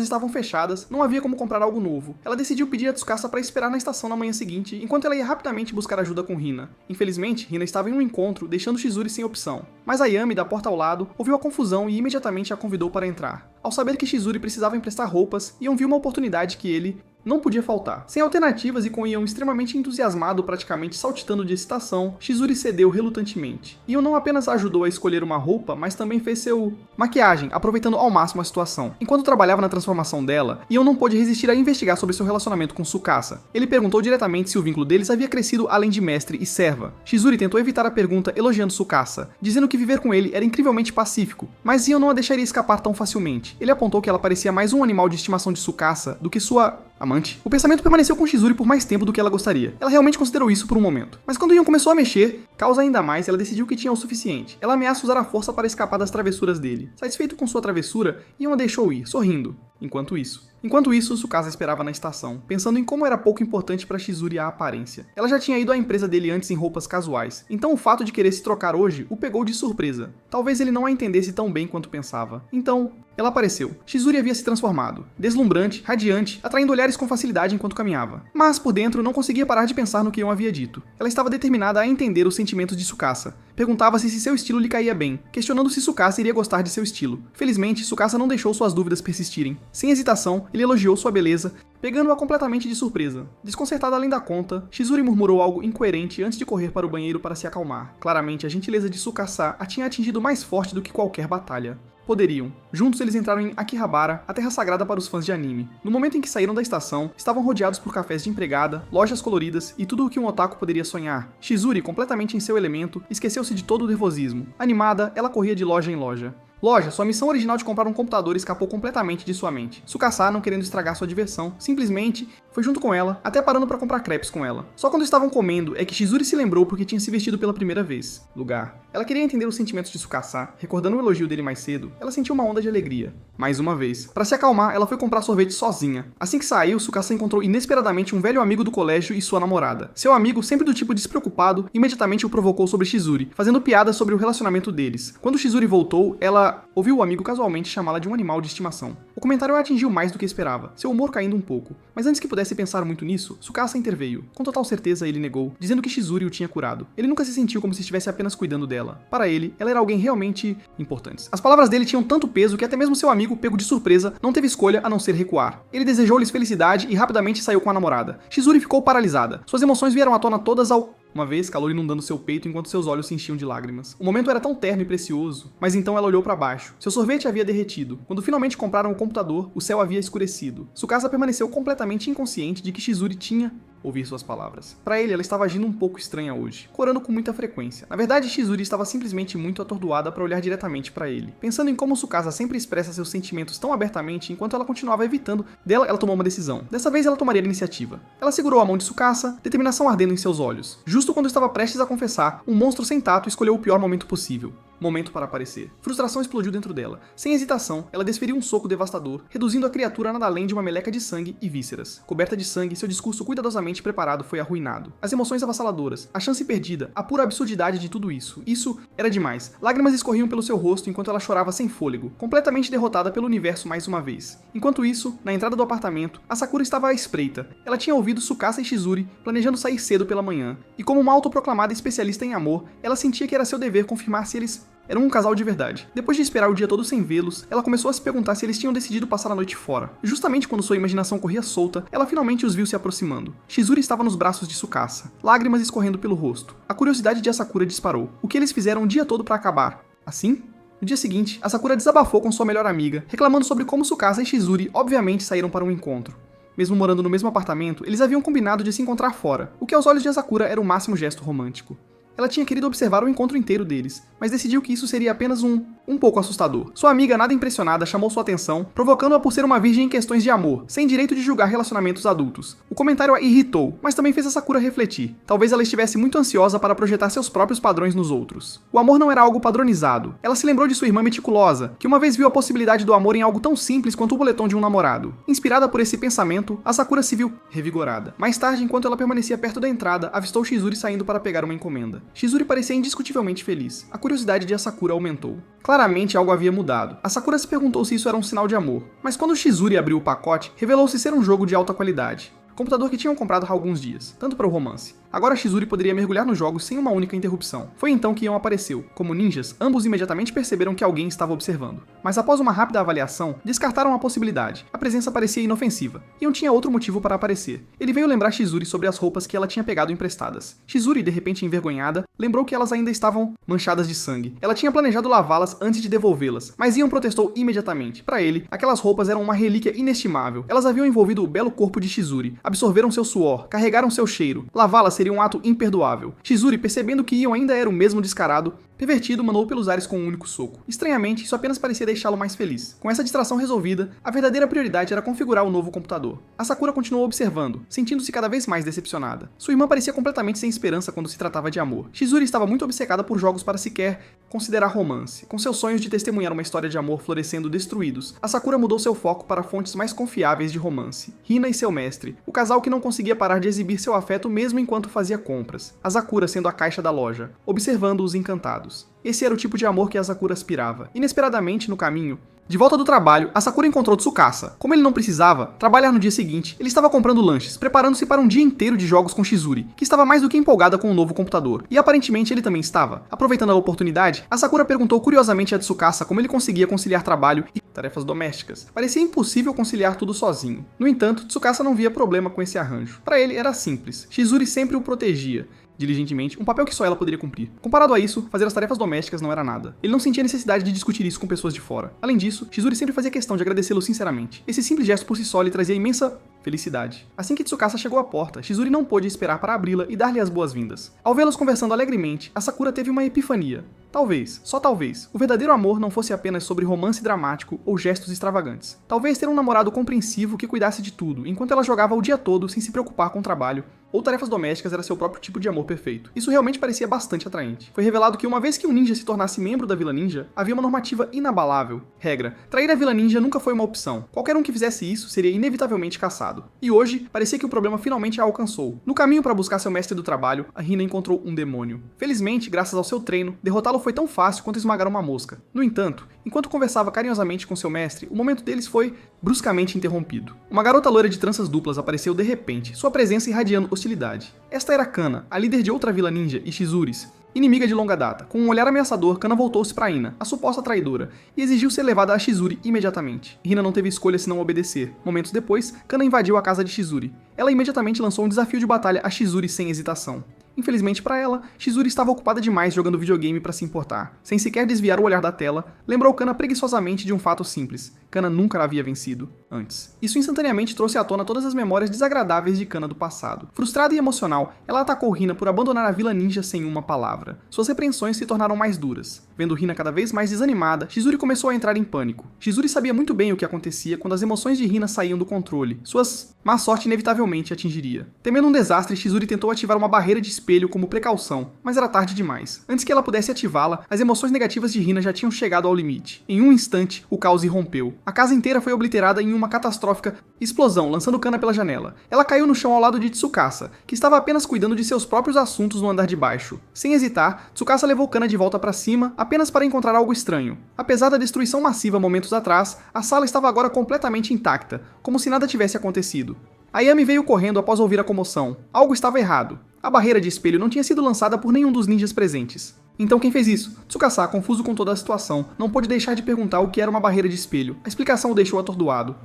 Speaker 1: estavam fechadas, não havia como comprar algo novo. Ela decidiu pedir a Tsukasa para esperar na estação na manhã seguinte, enquanto ela ia rapidamente buscar ajuda com Hina. Infelizmente, Hina estava em um encontro, deixando Shizuri sem opção. Mas Ayami, da porta ao lado, ouviu a confusão e imediatamente a convidou para entrar. Ao saber que Shizuri precisava emprestar roupas, Ion viu uma oportunidade que ele não podia faltar. Sem alternativas e com Ion extremamente entusiasmado, praticamente saltitando de excitação, Shizuri cedeu relutantemente. Ion não apenas ajudou a escolher uma roupa, mas também fez seu maquiagem, aproveitando ao máximo a situação. Enquanto trabalhava na transformação dela, Ion não pôde resistir a investigar sobre seu relacionamento com Tsukasa. Ele perguntou diretamente se o vínculo deles havia crescido além de mestre e serva. Shizuri tentou evitar a pergunta elogiando Tsukasa, dizendo que viver com ele era incrivelmente pacífico, mas Ion não a deixaria escapar tão facilmente. Ele apontou que ela parecia mais um animal de estimação de Tsukasa do que sua amante. O pensamento permaneceu com Shizuri por mais tempo do que ela gostaria. Ela realmente considerou isso por um momento. Mas quando Ion começou a mexer, causa ainda mais, ela decidiu que tinha o suficiente. Ela ameaça usar a força para escapar das travessuras dele. Satisfeito com sua travessura, Ion a deixou ir, sorrindo. Enquanto isso, Tsukasa esperava na estação, pensando em como era pouco importante para Shizuri a aparência. Ela já tinha ido à empresa dele antes em roupas casuais, então o fato de querer se trocar hoje o pegou de surpresa. Talvez ele não a entendesse tão bem quanto pensava. Então, ela apareceu. Shizuri havia se transformado, deslumbrante, radiante, atraindo olhares com facilidade enquanto caminhava. Mas, por dentro, não conseguia parar de pensar no que Ion havia dito. Ela estava determinada a entender os sentimentos de Tsukasa, Perguntava-se se seu estilo lhe caía bem, questionando se Tsukasa iria gostar de seu estilo. Felizmente, Tsukasa não deixou suas dúvidas persistirem. Sem hesitação, ele elogiou sua beleza, pegando-a completamente de surpresa. Desconcertada além da conta, Chizuru murmurou algo incoerente antes de correr para o banheiro para se acalmar. Claramente, a gentileza de Tsukasa a tinha atingido mais forte do que qualquer batalha. Poderiam. Juntos eles entraram em Akihabara, a terra sagrada para os fãs de anime. No momento em que saíram da estação, estavam rodeados por cafés de empregada, lojas coloridas e tudo o que um otaku poderia sonhar. Chizuru, completamente em seu elemento, esqueceu-se de todo o nervosismo. Animada, ela corria de loja em loja. Loja, sua missão original de comprar um computador escapou completamente de sua mente. Tsukasa, não querendo estragar sua diversão, simplesmente foi junto com ela, até parando para comprar crepes com ela. Só quando estavam comendo é que Chizuru se lembrou porque tinha se vestido pela primeira vez. Lugar. Ela queria entender os sentimentos de Tsukasa, recordando o elogio dele mais cedo, ela sentiu uma onda de alegria. Mais uma vez. Para se acalmar, ela foi comprar sorvete sozinha. Assim que saiu, Tsukasa encontrou inesperadamente um velho amigo do colégio e sua namorada. Seu amigo, sempre do tipo despreocupado, imediatamente o provocou sobre Chizuru, fazendo piadas sobre o relacionamento deles. Quando Chizuru voltou, ela ouviu o amigo casualmente chamá-la de um animal de estimação. O comentário a atingiu mais do que esperava, seu humor caindo um pouco. Mas antes que pudesse pensar muito nisso, Tsukasa interveio. Com total certeza, ele negou, dizendo que Chizuru o tinha curado. Ele nunca se sentiu como se estivesse apenas cuidando dela. Para ele, ela era alguém realmente importante. As palavras dele tinham tanto peso que até mesmo seu amigo, pego de surpresa, não teve escolha a não ser recuar. Ele desejou-lhes felicidade e rapidamente saiu com a namorada. Chizuru ficou paralisada. Suas emoções vieram à tona todas uma vez, calor inundando seu peito enquanto seus olhos se enchiam de lágrimas. O momento era tão terno e precioso, mas então ela olhou para baixo. Seu sorvete havia derretido. Quando finalmente compraram o computador, o céu havia escurecido. Tsukasa permaneceu completamente inconsciente de que Chizuru tinha ouvir suas palavras. Para ele, ela estava agindo um pouco estranha hoje, corando com muita frequência. Na verdade, Chizuru estava simplesmente muito atordoada para olhar diretamente para ele. Pensando em como Tsukasa sempre expressa seus sentimentos tão abertamente, enquanto ela continuava evitando dela, ela tomou uma decisão. Dessa vez, ela tomaria a iniciativa. Ela segurou a mão de Tsukasa, determinação ardendo em seus olhos. Justo quando estava prestes a confessar, um monstro sem tato escolheu o pior momento possível. Momento para aparecer. Frustração explodiu dentro dela. Sem hesitação, ela desferiu um soco devastador, reduzindo a criatura a nada além de uma meleca de sangue e vísceras. Coberta de sangue, seu discurso cuidadosamente preparado foi arruinado. As emoções avassaladoras, a chance perdida, a pura absurdidade de tudo isso. Isso era demais. Lágrimas escorriam pelo seu rosto enquanto ela chorava sem fôlego, completamente derrotada pelo universo mais uma vez. Enquanto isso, na entrada do apartamento, a Sakura estava à espreita. Ela tinha ouvido Tsukasa e Chizuru planejando sair cedo pela manhã, e como uma autoproclamada especialista em amor, ela sentia que era seu dever confirmar se eles eram um casal de verdade. Depois de esperar o dia todo sem vê-los, ela começou a se perguntar se eles tinham decidido passar a noite fora. Justamente quando sua imaginação corria solta, ela finalmente os viu se aproximando. Chizuru estava nos braços de Tsukasa, lágrimas escorrendo pelo rosto. A curiosidade de Asakura disparou. O que eles fizeram o dia todo para acabar? Assim? No dia seguinte, Asakura desabafou com sua melhor amiga, reclamando sobre como Tsukasa e Chizuru obviamente saíram para um encontro. Mesmo morando no mesmo apartamento, eles haviam combinado de se encontrar fora, o que aos olhos de Asakura era o máximo gesto romântico. Ela tinha querido observar o encontro inteiro deles, mas decidiu que isso seria apenas um pouco assustador. Sua amiga, nada impressionada, chamou sua atenção, provocando-a por ser uma virgem em questões de amor, sem direito de julgar relacionamentos adultos. O comentário a irritou, mas também fez a Sakura refletir. Talvez ela estivesse muito ansiosa para projetar seus próprios padrões nos outros. O amor não era algo padronizado. Ela se lembrou de sua irmã meticulosa, que uma vez viu a possibilidade do amor em algo tão simples quanto o boletom de um namorado. Inspirada por esse pensamento, a Sakura se viu revigorada. Mais tarde, enquanto ela permanecia perto da entrada, avistou Chizuru saindo para pegar uma encomenda. Chizuru parecia indiscutivelmente feliz. A curiosidade de Asakura aumentou. Claramente algo havia mudado. A Sakura se perguntou se isso era um sinal de amor, mas quando Chizuru abriu o pacote, revelou-se ser um jogo de alta qualidade. Computador que tinham comprado há alguns dias, tanto para o romance. Agora Chizuru poderia mergulhar nos jogos sem uma única interrupção. Foi então que Ion apareceu. Como ninjas, ambos imediatamente perceberam que alguém estava observando. Mas após uma rápida avaliação, descartaram a possibilidade. A presença parecia inofensiva. Ion tinha outro motivo para aparecer. Ele veio lembrar Chizuru sobre as roupas que ela tinha pegado emprestadas. Chizuru, de repente envergonhada, lembrou que elas ainda estavam manchadas de sangue. Ela tinha planejado lavá-las antes de devolvê-las, mas Ion protestou imediatamente. Para ele, aquelas roupas eram uma relíquia inestimável. Elas haviam envolvido o belo corpo de Chizuru, absorveram seu suor, carregaram seu cheiro. Lavá-las seria um ato imperdoável. Chizuru, percebendo que Ion ainda era o mesmo descarado, pervertido, mandou pelos ares com um único soco. Estranhamente, isso apenas parecia deixá-lo mais feliz. Com essa distração resolvida, a verdadeira prioridade era configurar o novo computador. A Sakura continuou observando, sentindo-se cada vez mais decepcionada. Sua irmã parecia completamente sem esperança quando se tratava de amor. Chizuru estava muito obcecada por jogos para sequer considerar romance. Com seus sonhos de testemunhar uma história de amor florescendo destruídos, a Sakura mudou seu foco para fontes mais confiáveis de romance. Hina e seu mestre, o casal que não conseguia parar de exibir seu afeto mesmo enquanto fazia compras. A Sakura sendo a caixa da loja, observando-os encantados. Esse era o tipo de amor que a Sakura aspirava. Inesperadamente, no caminho, De volta do trabalho, a Sakura encontrou Tsukasa. Como ele não precisava trabalhar no dia seguinte, ele estava comprando lanches, preparando-se para um dia inteiro de jogos com Shizuri, que estava mais do que empolgada com o novo computador. E aparentemente ele também estava. Aproveitando a oportunidade, a Sakura perguntou curiosamente a Tsukasa como ele conseguia conciliar trabalho e tarefas domésticas. Parecia impossível conciliar tudo sozinho. No entanto, Tsukasa não via problema com esse arranjo. Para ele era simples. Shizuri sempre o protegia diligentemente, um papel que só ela poderia cumprir. Comparado a isso, fazer as tarefas domésticas não era nada. Ele não sentia necessidade de discutir isso com pessoas de fora. Além disso, Shizuri sempre fazia questão de agradecê-lo sinceramente. Esse simples gesto por si só lhe trazia imensa felicidade. Assim que Tsukasa chegou à porta, Shizuri não pôde esperar para abri-la e dar-lhe as boas-vindas. Ao vê-los conversando alegremente, a Sakura teve uma epifania. Talvez, só talvez, o verdadeiro amor não fosse apenas sobre romance dramático ou gestos extravagantes. Talvez ter um namorado compreensivo que cuidasse de tudo, enquanto ela jogava o dia todo sem se preocupar com o trabalho ou tarefas domésticas era seu próprio tipo de amor perfeito. Isso realmente parecia bastante atraente. Foi revelado que uma vez que um ninja se tornasse membro da Vila Ninja, havia uma normativa inabalável. Regra: trair a Vila Ninja nunca foi uma opção. Qualquer um que fizesse isso seria inevitavelmente caçado. E hoje, parecia que o problema finalmente a alcançou. No caminho para buscar seu mestre do trabalho, a Hina encontrou um demônio. Felizmente, graças ao seu treino, derrotá-lo foi tão fácil quanto esmagar uma mosca. No entanto, enquanto conversava carinhosamente com seu mestre, o momento deles foi bruscamente interrompido. Uma garota loira de tranças duplas apareceu de repente, sua presença irradiando hostilidade. Esta era Kana, a líder de outra vila ninja, Ishizuris. Inimiga de longa data, com um olhar ameaçador, Kana voltou-se para Hina, a suposta traidora, e exigiu ser levada a Shizuri imediatamente. Hina não teve escolha senão obedecer. Momentos depois, Kana invadiu a casa de Shizuri. Ela imediatamente lançou um desafio de batalha a Shizuri sem hesitação. Infelizmente para ela, Shizuri estava ocupada demais jogando videogame para se importar. Sem sequer desviar o olhar da tela, lembrou Kana preguiçosamente de um fato simples. Kana nunca a havia vencido antes. Isso instantaneamente trouxe à tona todas as memórias desagradáveis de Kana do passado. Frustrada e emocional, ela atacou Hina por abandonar a Vila Ninja sem uma palavra. Suas repreensões se tornaram mais duras. Vendo Hina cada vez mais desanimada, Shizuri começou a entrar em pânico. Shizuri sabia muito bem o que acontecia quando as emoções de Hina saíam do controle. Suas má sorte inevitavelmente a atingiria. Temendo um desastre, Shizuri tentou ativar uma barreira de espelho como precaução, mas era tarde demais. Antes que ela pudesse ativá-la, as emoções negativas de Hina já tinham chegado ao limite. Em um instante, o caos irrompeu. A casa inteira foi obliterada em uma catastrófica explosão, lançando Kana pela janela. Ela caiu no chão ao lado de Tsukasa, que estava apenas cuidando de seus próprios assuntos no andar de baixo. Sem hesitar, Tsukasa levou Kana de volta para cima, apenas para encontrar algo estranho. Apesar da destruição massiva momentos atrás, a sala estava agora completamente intacta, como se nada tivesse acontecido. Ayami veio correndo após ouvir a comoção. Algo estava errado. A barreira de espelho não tinha sido lançada por nenhum dos ninjas presentes. Então quem fez isso? Tsukasa, confuso com toda a situação, não pôde deixar de perguntar o que era uma barreira de espelho. A explicação o deixou atordoado.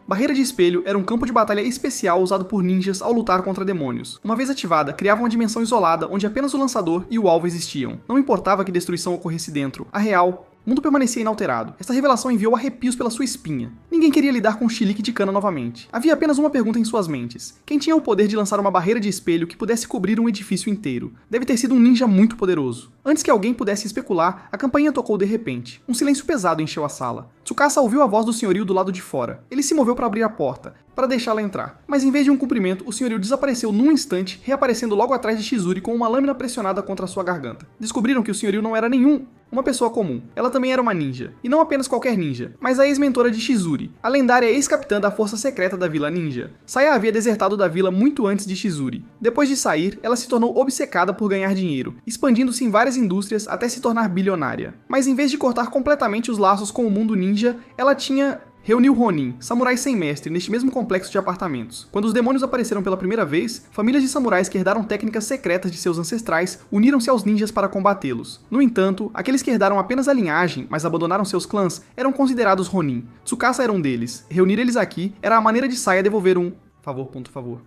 Speaker 1: Barreira de espelho era um campo de batalha especial usado por ninjas ao lutar contra demônios. Uma vez ativada, criava uma dimensão isolada onde apenas o lançador e o alvo existiam. Não importava que destruição ocorresse dentro. A real, o mundo permanecia inalterado. Esta revelação enviou arrepios pela sua espinha. Ninguém queria lidar com o chilique de Kana novamente. Havia apenas uma pergunta em suas mentes. Quem tinha o poder de lançar uma barreira de espelho que pudesse cobrir um edifício inteiro? Deve ter sido um ninja muito poderoso. Antes que alguém pudesse especular, a campainha tocou de repente. Um silêncio pesado encheu a sala. Tsukasa ouviu a voz do senhorio do lado de fora. Ele se moveu para abrir a porta, para deixá-la entrar. Mas em vez de um cumprimento, o senhorio desapareceu num instante, reaparecendo logo atrás de Shizuri com uma lâmina pressionada contra sua garganta. Descobriram que o senhorio não era uma pessoa comum. Ela também era uma ninja. E não apenas qualquer ninja, mas a ex-mentora de Shizuri, a lendária ex-capitã da força secreta da Vila Ninja. Saya havia desertado da vila muito antes de Shizuri. Depois de sair, ela se tornou obcecada por ganhar dinheiro, expandindo-se em várias indústrias até se tornar bilionária. Mas em vez de cortar completamente os laços com o mundo ninja, ela reuniu Ronin, samurais sem mestre, neste mesmo complexo de apartamentos. Quando os demônios apareceram pela primeira vez, famílias de samurais que herdaram técnicas secretas de seus ancestrais uniram-se aos ninjas para combatê-los. No entanto, aqueles que herdaram apenas a linhagem, mas abandonaram seus clãs, eram considerados Ronin. Tsukasa era um deles. Reunir eles aqui era a maneira de Saya devolver favor.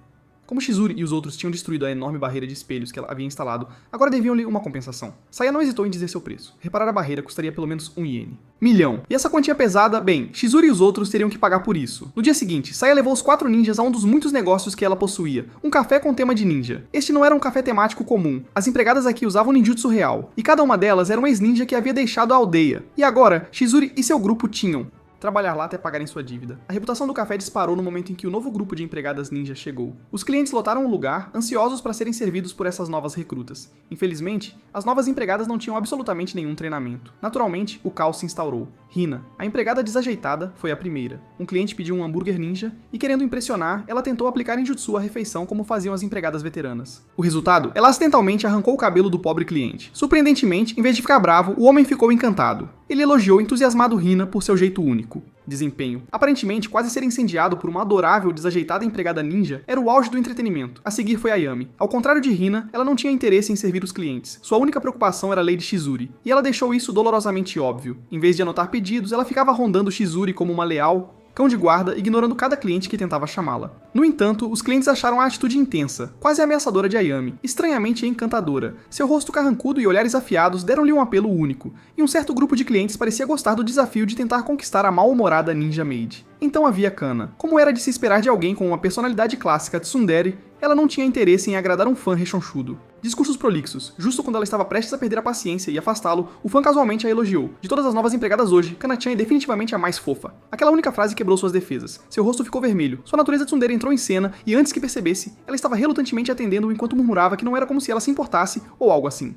Speaker 1: Como Shizuri e os outros tinham destruído a enorme barreira de espelhos que ela havia instalado, agora deviam-lhe uma compensação. Saya não hesitou em dizer seu preço. Reparar a barreira custaria pelo menos 1 iene. Milhão. E essa quantia pesada, bem, Shizuri e os outros teriam que pagar por isso. No dia seguinte, Saya levou os 4 ninjas a um dos muitos negócios que ela possuía, um café com tema de ninja. Este não era um café temático comum. As empregadas aqui usavam ninjutsu real, e cada uma delas era um ex-ninja que havia deixado a aldeia. E agora, Shizuri e seu grupo tinham trabalhar lá até pagarem sua dívida. A reputação do café disparou no momento em que o novo grupo de empregadas ninja chegou. Os clientes lotaram o lugar, ansiosos para serem servidos por essas novas recrutas. Infelizmente, as novas empregadas não tinham absolutamente nenhum treinamento. Naturalmente, o caos se instaurou. Hina, a empregada desajeitada, foi a primeira. Um cliente pediu um hambúrguer ninja e, querendo impressionar, ela tentou aplicar em jutsu a refeição como faziam as empregadas veteranas. O resultado? Ela acidentalmente arrancou o cabelo do pobre cliente. Surpreendentemente, em vez de ficar bravo, o homem ficou encantado. Ele elogiou entusiasmado Hina por seu jeito único. Desempenho. Aparentemente, quase ser incendiado por uma adorável, desajeitada empregada ninja era o auge do entretenimento. A seguir foi Ayami. Ao contrário de Hina, ela não tinha interesse em servir os clientes. Sua única preocupação era a Lady Shizuri, e ela deixou isso dolorosamente óbvio. Em vez de anotar pedidos, ela ficava rondando Shizuri como uma leal cão de guarda, ignorando cada cliente que tentava chamá-la. No entanto, os clientes acharam a atitude intensa, quase ameaçadora de Ayami, estranhamente encantadora. Seu rosto carrancudo e olhares afiados deram-lhe um apelo único, e um certo grupo de clientes parecia gostar do desafio de tentar conquistar a mal-humorada Ninja Maid. Então havia Kana. Como era de se esperar de alguém com uma personalidade clássica tsundere, ela não tinha interesse em agradar um fã rechonchudo. Discursos prolixos. Justo quando ela estava prestes a perder a paciência e afastá-lo, o fã casualmente a elogiou. De todas as novas empregadas hoje, Kana-chan é definitivamente a mais fofa. Aquela única frase quebrou suas defesas. Seu rosto ficou vermelho. Sua natureza tsundere entrou em cena e, antes que percebesse, ela estava relutantemente atendendo-o enquanto murmurava que não era como se ela se importasse ou algo assim.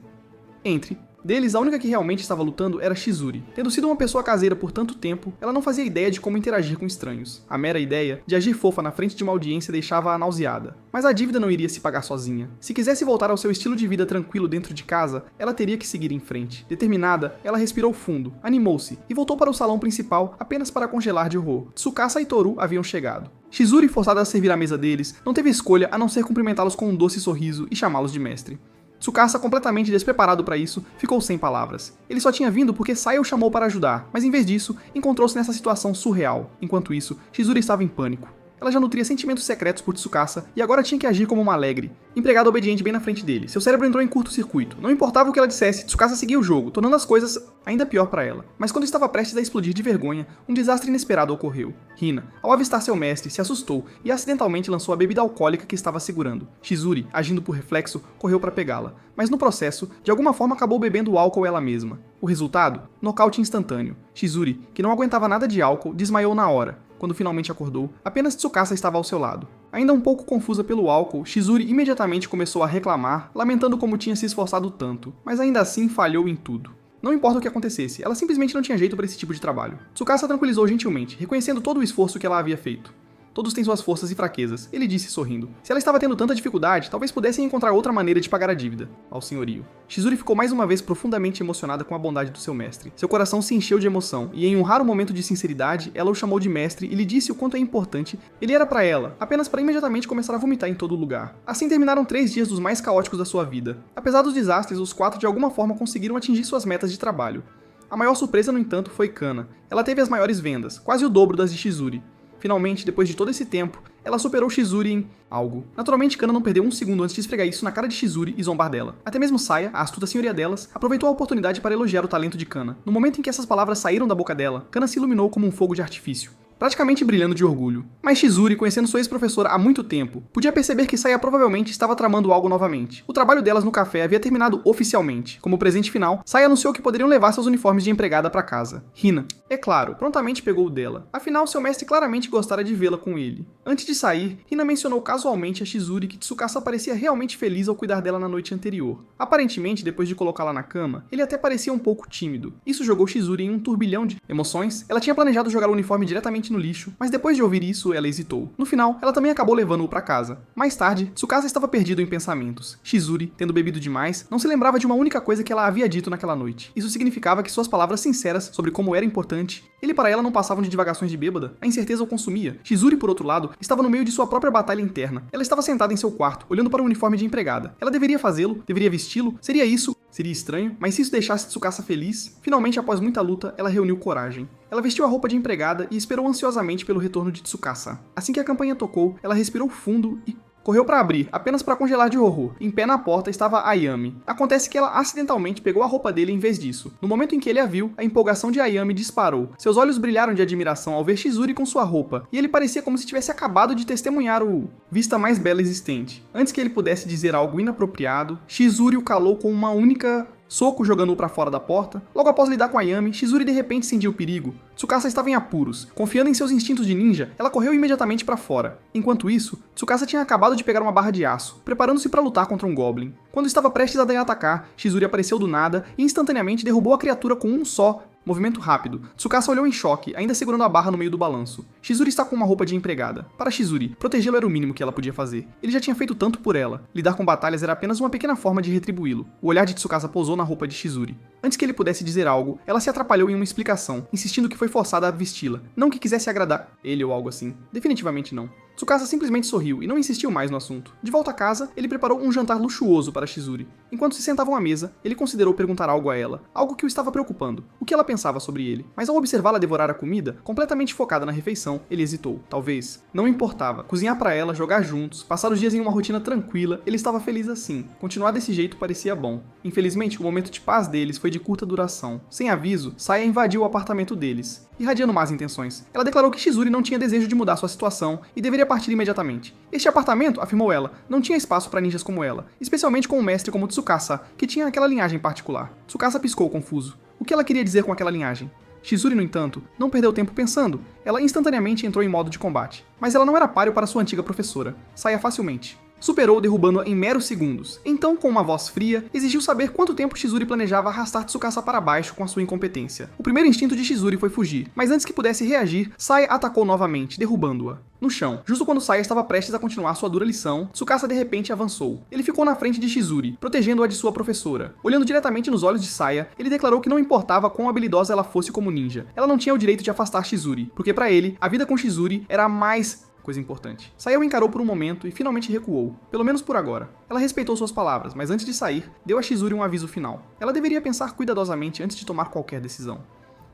Speaker 1: Entre deles, a única que realmente estava lutando era Shizuri. Tendo sido uma pessoa caseira por tanto tempo, ela não fazia ideia de como interagir com estranhos. A mera ideia de agir fofa na frente de uma audiência deixava-a nauseada. Mas a dívida não iria se pagar sozinha. Se quisesse voltar ao seu estilo de vida tranquilo dentro de casa, ela teria que seguir em frente. Determinada, ela respirou fundo, animou-se e voltou para o salão principal apenas para congelar de horror. Tsukasa e Toru haviam chegado. Shizuri, forçada a servir à mesa deles, não teve escolha a não ser cumprimentá-los com um doce sorriso e chamá-los de mestre. Tsukasa, completamente despreparado para isso, ficou sem palavras. Ele só tinha vindo porque Saya o chamou para ajudar, mas em vez disso, encontrou-se nessa situação surreal. Enquanto isso, Shizuri estava em pânico. Ela já nutria sentimentos secretos por Tsukasa e agora tinha que agir como uma alegre, empregada obediente bem na frente dele. Seu cérebro entrou em curto-circuito. Não importava o que ela dissesse, Tsukasa seguia o jogo, tornando as coisas ainda pior para ela. Mas quando estava prestes a explodir de vergonha, um desastre inesperado ocorreu. Hina, ao avistar seu mestre, se assustou e acidentalmente lançou a bebida alcoólica que estava segurando. Shizuri, agindo por reflexo, correu para pegá-la, mas no processo, de alguma forma acabou bebendo o álcool ela mesma. O resultado? Nocaute instantâneo. Shizuri, que não aguentava nada de álcool, desmaiou na hora. Quando finalmente acordou, apenas Tsukasa estava ao seu lado. Ainda um pouco confusa pelo álcool, Shizuri imediatamente começou a reclamar, lamentando como tinha se esforçado tanto, mas ainda assim falhou em tudo. Não importa o que acontecesse, ela simplesmente não tinha jeito para esse tipo de trabalho. Tsukasa tranquilizou gentilmente, reconhecendo todo o esforço que ela havia feito. Todos têm suas forças e fraquezas, ele disse sorrindo. Se ela estava tendo tanta dificuldade, talvez pudessem encontrar outra maneira de pagar a dívida, ao senhorio. Shizuri ficou mais uma vez profundamente emocionada com a bondade do seu mestre. Seu coração se encheu de emoção, e em um raro momento de sinceridade, ela o chamou de mestre e lhe disse o quanto é importante ele era para ela, apenas para imediatamente começar a vomitar em todo lugar. Assim terminaram 3 dias dos mais caóticos da sua vida. Apesar dos desastres, os 4 de alguma forma conseguiram atingir suas metas de trabalho. A maior surpresa, no entanto, foi Kana. Ela teve as maiores vendas, quase o dobro das de Shizuri. Finalmente, depois de todo esse tempo, ela superou Shizuri em algo. Naturalmente, Kana não perdeu um segundo antes de esfregar isso na cara de Shizuri e zombar dela. Até mesmo Saya, a astuta senhoria delas, aproveitou a oportunidade para elogiar o talento de Kana. No momento em que essas palavras saíram da boca dela, Kana se iluminou como um fogo de artifício, praticamente brilhando de orgulho. Mas Shizuri, conhecendo sua ex-professora há muito tempo, podia perceber que Saya provavelmente estava tramando algo novamente. O trabalho delas no café havia terminado oficialmente. Como presente final, Saya anunciou que poderiam levar seus uniformes de empregada para casa. Hina, é claro, prontamente pegou o dela. Afinal, seu mestre claramente gostara de vê-la com ele. Antes de sair, Hina mencionou casualmente a Shizuri que Tsukasa parecia realmente feliz ao cuidar dela na noite anterior. Aparentemente, depois de colocá-la na cama, ele até parecia um pouco tímido. Isso jogou Shizuri em um turbilhão de emoções. Ela tinha planejado jogar o uniforme diretamente no lixo, mas depois de ouvir isso, ela hesitou. No final, ela também acabou levando-o para casa. Mais tarde, Tsukasa estava perdido em pensamentos. Shizuri, tendo bebido demais, não se lembrava de uma única coisa que ela havia dito naquela noite. Isso significava que suas palavras sinceras sobre como era importante, ele para ela não passavam de divagações de bêbada. A incerteza o consumia. Shizuri, por outro lado, estava no meio de sua própria batalha interna. Ela estava sentada em seu quarto, olhando para o uniforme de empregada. Ela deveria fazê-lo? Deveria vesti-lo? Seria isso? Seria estranho, mas se isso deixasse Tsukasa feliz, finalmente, após muita luta, ela reuniu coragem. Ela vestiu a roupa de empregada e esperou ansiosamente pelo retorno de Tsukasa. Assim que a campainha tocou, ela respirou fundo e correu para abrir, apenas para congelar de horror. Em pé na porta estava Ayami. Acontece que ela acidentalmente pegou a roupa dele em vez disso. No momento em que ele a viu, a empolgação de Ayami disparou. Seus olhos brilharam de admiração ao ver Shizuri com sua roupa, e ele parecia como se tivesse acabado de testemunhar o vista mais bela existente. Antes que ele pudesse dizer algo inapropriado, Shizuri o calou com uma única soco jogando-o pra fora da porta. Logo após lidar com Ayami, Chizuru de repente sentiu o perigo. Tsukasa estava em apuros. Confiando em seus instintos de ninja, ela correu imediatamente pra fora. Enquanto isso, Tsukasa tinha acabado de pegar uma barra de aço, preparando-se para lutar contra um Goblin. Quando estava prestes a atacar, Chizuru apareceu do nada e instantaneamente derrubou a criatura com um só movimento rápido. Tsukasa olhou em choque, ainda segurando a barra no meio do balanço. Chizuru está com uma roupa de empregada. Para Chizuru, protegê-lo era o mínimo que ela podia fazer. Ele já tinha feito tanto por ela. Lidar com batalhas era apenas uma pequena forma de retribuí-lo. O olhar de Tsukasa pousou na roupa de Chizuru. Antes que ele pudesse dizer algo, ela se atrapalhou em uma explicação, insistindo que foi forçada a vesti-la. Não que quisesse agradar ele ou algo assim. Definitivamente não. Tsukasa simplesmente sorriu e não insistiu mais no assunto. De volta a casa, ele preparou um jantar luxuoso para Chizuru. Enquanto se sentavam à mesa, ele considerou perguntar algo a ela, algo que o estava preocupando, o que ela pensava sobre ele. Mas ao observá-la devorar a comida, completamente focada na refeição, ele hesitou. Talvez. Não importava. Cozinhar para ela, jogar juntos, passar os dias em uma rotina tranquila, ele estava feliz assim. Continuar desse jeito parecia bom. Infelizmente, o momento de paz deles foi de curta duração. Sem aviso, Saya invadiu o apartamento deles, irradiando más intenções. Ela declarou que Chizuru não tinha desejo de mudar sua situação e deveria partir imediatamente. Este apartamento, afirmou ela, não tinha espaço para ninjas como ela, especialmente com um mestre como Tsukasa, que tinha aquela linhagem particular. Tsukasa piscou confuso. O que ela queria dizer com aquela linhagem? Chizuru, no entanto, não perdeu tempo pensando. Ela instantaneamente entrou em modo de combate. Mas ela não era páreo para sua antiga professora. Saia facilmente. Superou, derrubando-a em meros segundos. Então, com uma voz fria, exigiu saber quanto tempo Chizuru planejava arrastar Tsukasa para baixo com a sua incompetência. O primeiro instinto de Chizuru foi fugir, mas antes que pudesse reagir, Saya atacou novamente, derrubando-a. No chão, justo quando Saya estava prestes a continuar sua dura lição, Tsukasa de repente avançou. Ele ficou na frente de Chizuru, protegendo-a de sua professora. Olhando diretamente nos olhos de Saya, ele declarou que não importava quão habilidosa ela fosse como ninja. Ela não tinha o direito de afastar Chizuru, porque para ele, a vida com Chizuru era a mais coisa importante. Saya o encarou por um momento e finalmente recuou, pelo menos por agora. Ela respeitou suas palavras, mas antes de sair, deu a Chizuru um aviso final. Ela deveria pensar cuidadosamente antes de tomar qualquer decisão.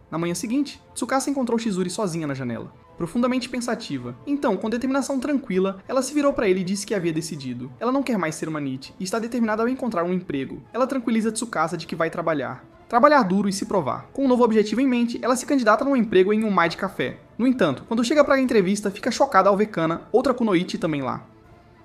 Speaker 1: Na manhã seguinte, Tsukasa encontrou Chizuru sozinha na janela, profundamente pensativa. Então, com determinação tranquila, ela se virou para ele e disse que havia decidido. Ela não quer mais ser uma NEET e está determinada a encontrar um emprego. Ela tranquiliza Tsukasa de que vai trabalhar duro e se provar. Com um novo objetivo em mente, ela se candidata num emprego em um mai de café. No entanto, quando chega para a entrevista, fica chocada ao ver Kana, outra kunoichi também lá.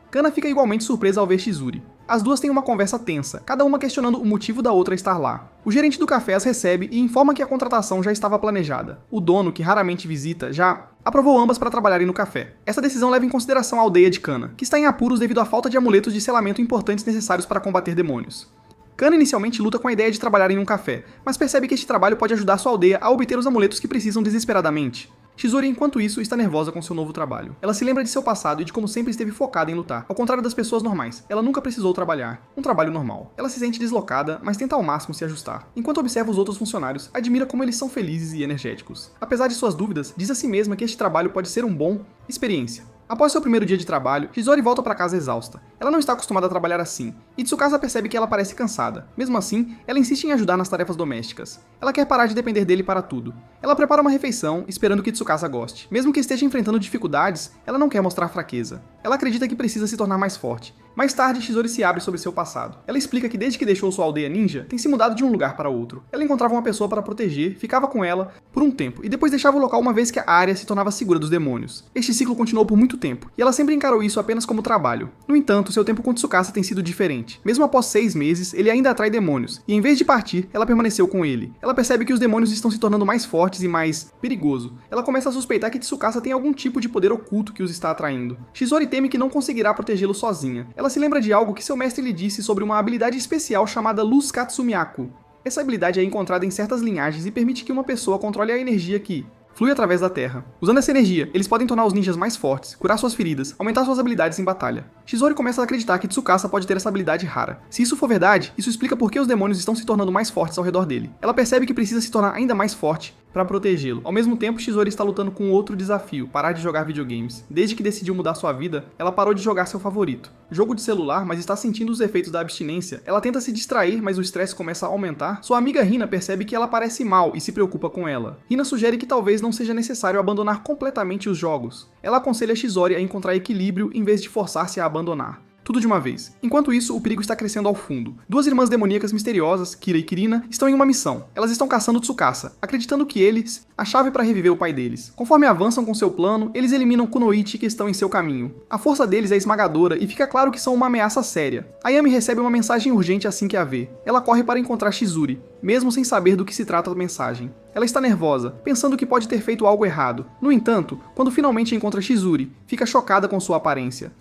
Speaker 1: Kana fica igualmente surpresa ao ver Chizuru. As duas têm uma conversa tensa, cada uma questionando o motivo da outra estar lá. O gerente do café as recebe e informa que a contratação já estava planejada. O dono, que raramente visita, já aprovou ambas para trabalharem no café. Essa decisão leva em consideração a aldeia de Kana, que está em apuros devido à falta de amuletos de selamento importantes necessários para combater demônios. Kana inicialmente luta com a ideia de trabalhar em um café, mas percebe que este trabalho pode ajudar sua aldeia a obter os amuletos que precisam desesperadamente. Chizuru, enquanto isso, está nervosa com seu novo trabalho. Ela se lembra de seu passado e de como sempre esteve focada em lutar. Ao contrário das pessoas normais, ela nunca precisou trabalhar. Um trabalho normal. Ela se sente deslocada, mas tenta ao máximo se ajustar. Enquanto observa os outros funcionários, admira como eles são felizes e energéticos. Apesar de suas dúvidas, diz a si mesma que este trabalho pode ser um bom experiência. Após seu primeiro dia de trabalho, Chizuru volta para casa exausta. Ela não está acostumada a trabalhar assim, e Tsukasa percebe que ela parece cansada. Mesmo assim, ela insiste em ajudar nas tarefas domésticas. Ela quer parar de depender dele para tudo. Ela prepara uma refeição, esperando que Tsukasa goste. Mesmo que esteja enfrentando dificuldades, ela não quer mostrar fraqueza. Ela acredita que precisa se tornar mais forte. Mais tarde, Chizuru se abre sobre seu passado. Ela explica que desde que deixou sua aldeia ninja, tem se mudado de um lugar para outro. Ela encontrava uma pessoa para proteger, ficava com ela por um tempo, e depois deixava o local uma vez que a área se tornava segura dos demônios. Este ciclo continuou por muito tempo, e ela sempre encarou isso apenas como trabalho. No entanto, seu tempo com Tsukasa tem sido diferente. Mesmo após 6 meses, ele ainda atrai demônios, e em vez de partir, ela permaneceu com ele. Ela percebe que os demônios estão se tornando mais fortes e mais perigoso. Ela começa a suspeitar que Tsukasa tem algum tipo de poder oculto que os está atraindo. Chizuru teme que não conseguirá protegê-lo sozinha. Ela se lembra de algo que seu mestre lhe disse sobre uma habilidade especial chamada Luz Katsumiaku. Essa habilidade é encontrada em certas linhagens e permite que uma pessoa controle a energia que flui através da terra. Usando essa energia, eles podem tornar os ninjas mais fortes, curar suas feridas, aumentar suas habilidades em batalha. Chizuru começa a acreditar que Tsukasa pode ter essa habilidade rara. Se isso for verdade, isso explica por que os demônios estão se tornando mais fortes ao redor dele. Ela percebe que precisa se tornar ainda mais forte para protegê-lo. Ao mesmo tempo, Chizuru está lutando com outro desafio, parar de jogar videogames. Desde que decidiu mudar sua vida, ela parou de jogar seu favorito. Jogo de celular, mas está sentindo os efeitos da abstinência. Ela tenta se distrair, mas o estresse começa a aumentar. Sua amiga Hina percebe que ela parece mal e se preocupa com ela. Hina sugere que talvez não seja necessário abandonar completamente os jogos. Ela aconselha Chizuru a encontrar equilíbrio em vez de forçar-se a abandonar. tudo de uma vez. Enquanto isso, o perigo está crescendo ao fundo. Duas irmãs demoníacas misteriosas, Kira e Kirina, estão em uma missão. Elas estão caçando Tsukasa, acreditando que eles a chave para reviver o pai deles. Conforme avançam com seu plano, eles eliminam Kunoichi que estão em seu caminho. A força deles é esmagadora e fica claro que são uma ameaça séria. Ayami recebe uma mensagem urgente assim que a vê. Ela corre para encontrar Shizuri, mesmo sem saber do que se trata a mensagem. Ela está nervosa, pensando que pode ter feito algo errado. No entanto, quando finalmente encontra Shizuri, fica chocada com sua aparência.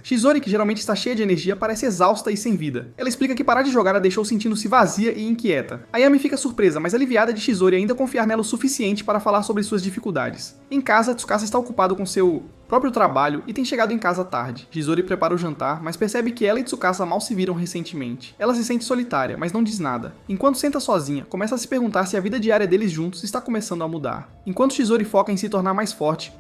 Speaker 1: Shizuri, que geralmente está cheia de energia, parece exausta e sem vida. Ela explica que parar de jogar a deixou sentindo-se vazia e inquieta. Ayami fica surpresa, mas aliviada de Shizuri ainda confiar nela o suficiente para falar sobre suas dificuldades. Em casa, Tsukasa está ocupado com seu próprio trabalho e tem chegado em casa tarde. Shizuri prepara o jantar, mas percebe que ela e Tsukasa mal se viram recentemente. Ela se sente solitária, mas não diz nada. Enquanto senta sozinha, começa a se perguntar se a vida diária deles juntos está começando a mudar. Enquanto Shizuri foca em se tornar mais forte,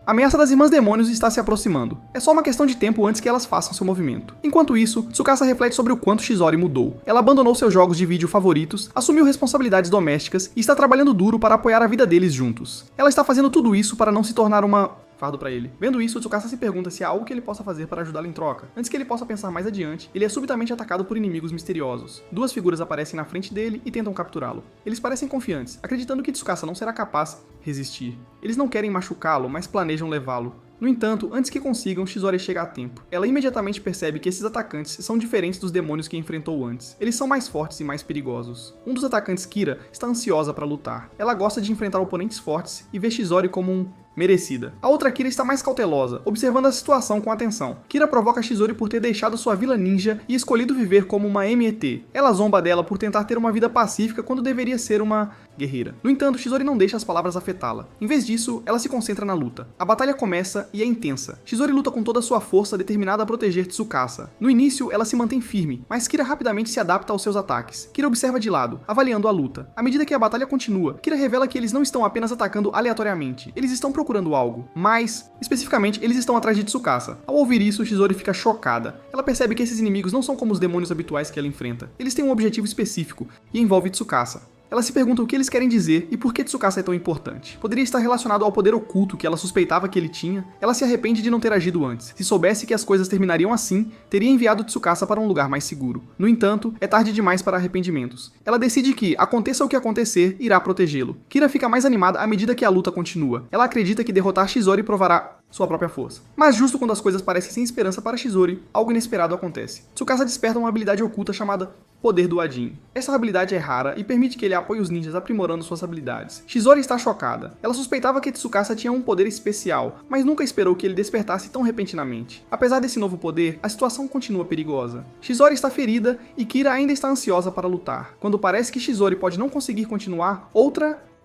Speaker 1: a ameaça das irmãs demônios está se aproximando. É só uma questão de tempo antes que elas façam seu movimento. Enquanto isso, Tsukasa reflete sobre o quanto Shizori mudou. Ela abandonou seus jogos de vídeo favoritos, assumiu responsabilidades domésticas e está trabalhando duro para apoiar a vida deles juntos. Ela está fazendo tudo isso para não se tornar uma fardo para ele. Vendo isso, Tsukasa se pergunta se há algo que ele possa fazer para ajudá-la em troca. Antes que ele possa pensar mais adiante, ele é subitamente atacado por inimigos misteriosos. Duas figuras aparecem na frente dele e tentam capturá-lo. Eles parecem confiantes, acreditando que Tsukasa não será capaz de resistir. Eles não querem machucá-lo, mas planejam levá-lo. No entanto, antes que consigam, Shizori chega a tempo. Ela imediatamente percebe que esses atacantes são diferentes dos demônios que enfrentou antes. Eles são mais fortes e mais perigosos. Um dos atacantes, Kira, está ansiosa para lutar. Ela gosta de enfrentar oponentes fortes e vê Shizori como merecida. A outra Kira está mais cautelosa, observando a situação com atenção. Kira provoca Shizori por ter deixado sua vila ninja e escolhido viver como uma MET. Ela zomba dela por tentar ter uma vida pacífica quando deveria ser uma guerreira. No entanto, Shizori não deixa as palavras afetá-la. Em vez disso, ela se concentra na luta. A batalha começa e é intensa. Shizori luta com toda a sua força, determinada a proteger Tsukasa. No início, ela se mantém firme, mas Kira rapidamente se adapta aos seus ataques. Kira observa de lado, avaliando a luta. À medida que a batalha continua, Kira revela que eles não estão apenas atacando aleatoriamente. Eles estão procurando algo, mas, especificamente, eles estão atrás de Tsukasa. Ao ouvir isso, Shizori fica chocada. Ela percebe que esses inimigos não são como os demônios habituais que ela enfrenta. Eles têm um objetivo específico, e envolve Tsukasa. Ela se pergunta o que eles querem dizer e por que Tsukasa é tão importante. Poderia estar relacionado ao poder oculto que ela suspeitava que ele tinha. Ela se arrepende de não ter agido antes. Se soubesse que as coisas terminariam assim, teria enviado Tsukasa para um lugar mais seguro. No entanto, é tarde demais para arrependimentos. Ela decide que, aconteça o que acontecer, irá protegê-lo. Kira fica mais animada à medida que a luta continua. Ela acredita que derrotar Shizori provará sua própria força. Mas justo quando as coisas parecem sem esperança para Shizori, algo inesperado acontece. Tsukasa desperta uma habilidade oculta chamada Poder do Adin. Essa habilidade é rara e permite que ele apoie os ninjas aprimorando suas habilidades. Shizori está chocada. Ela suspeitava que Tsukasa tinha um poder especial, mas nunca esperou que ele despertasse tão repentinamente. Apesar desse novo poder, a situação continua perigosa. Shizori está ferida e Kira ainda está ansiosa para lutar. Quando parece que Shizori pode não conseguir continuar,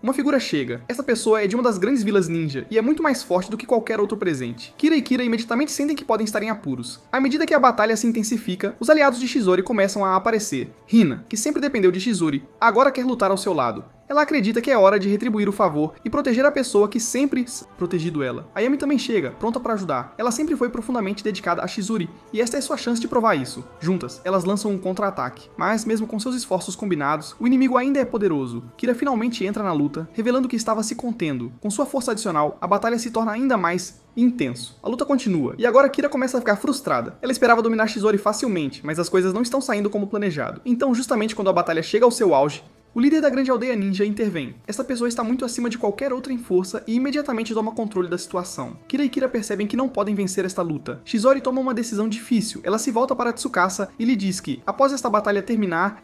Speaker 1: uma figura chega. Essa pessoa é de uma das grandes vilas ninja e é muito mais forte do que qualquer outro presente. Kira e Kira imediatamente sentem que podem estar em apuros. À medida que a batalha se intensifica, os aliados de Shizori começam a aparecer. Hina, que sempre dependeu de Shizori, agora quer lutar ao seu lado. Ela acredita que é hora de retribuir o favor e proteger a pessoa que sempre protegido ela. Ayami também chega, pronta para ajudar. Ela sempre foi profundamente dedicada a Shizuri, e esta é sua chance de provar isso. Juntas, elas lançam um contra-ataque. Mas, mesmo com seus esforços combinados, o inimigo ainda é poderoso. Kira finalmente entra na luta, revelando que estava se contendo. Com sua força adicional, a batalha se torna ainda mais intenso. A luta continua, e agora Kira começa a ficar frustrada. Ela esperava dominar Shizori facilmente, mas as coisas não estão saindo como planejado. Então, justamente quando a batalha chega ao seu auge, o líder da grande aldeia ninja intervém. Essa pessoa está muito acima de qualquer outra em força e imediatamente toma controle da situação. Kira e Kira percebem que não podem vencer esta luta. Shizori toma uma decisão difícil. Ela se volta para Tsukasa e lhe diz que, após esta batalha terminar,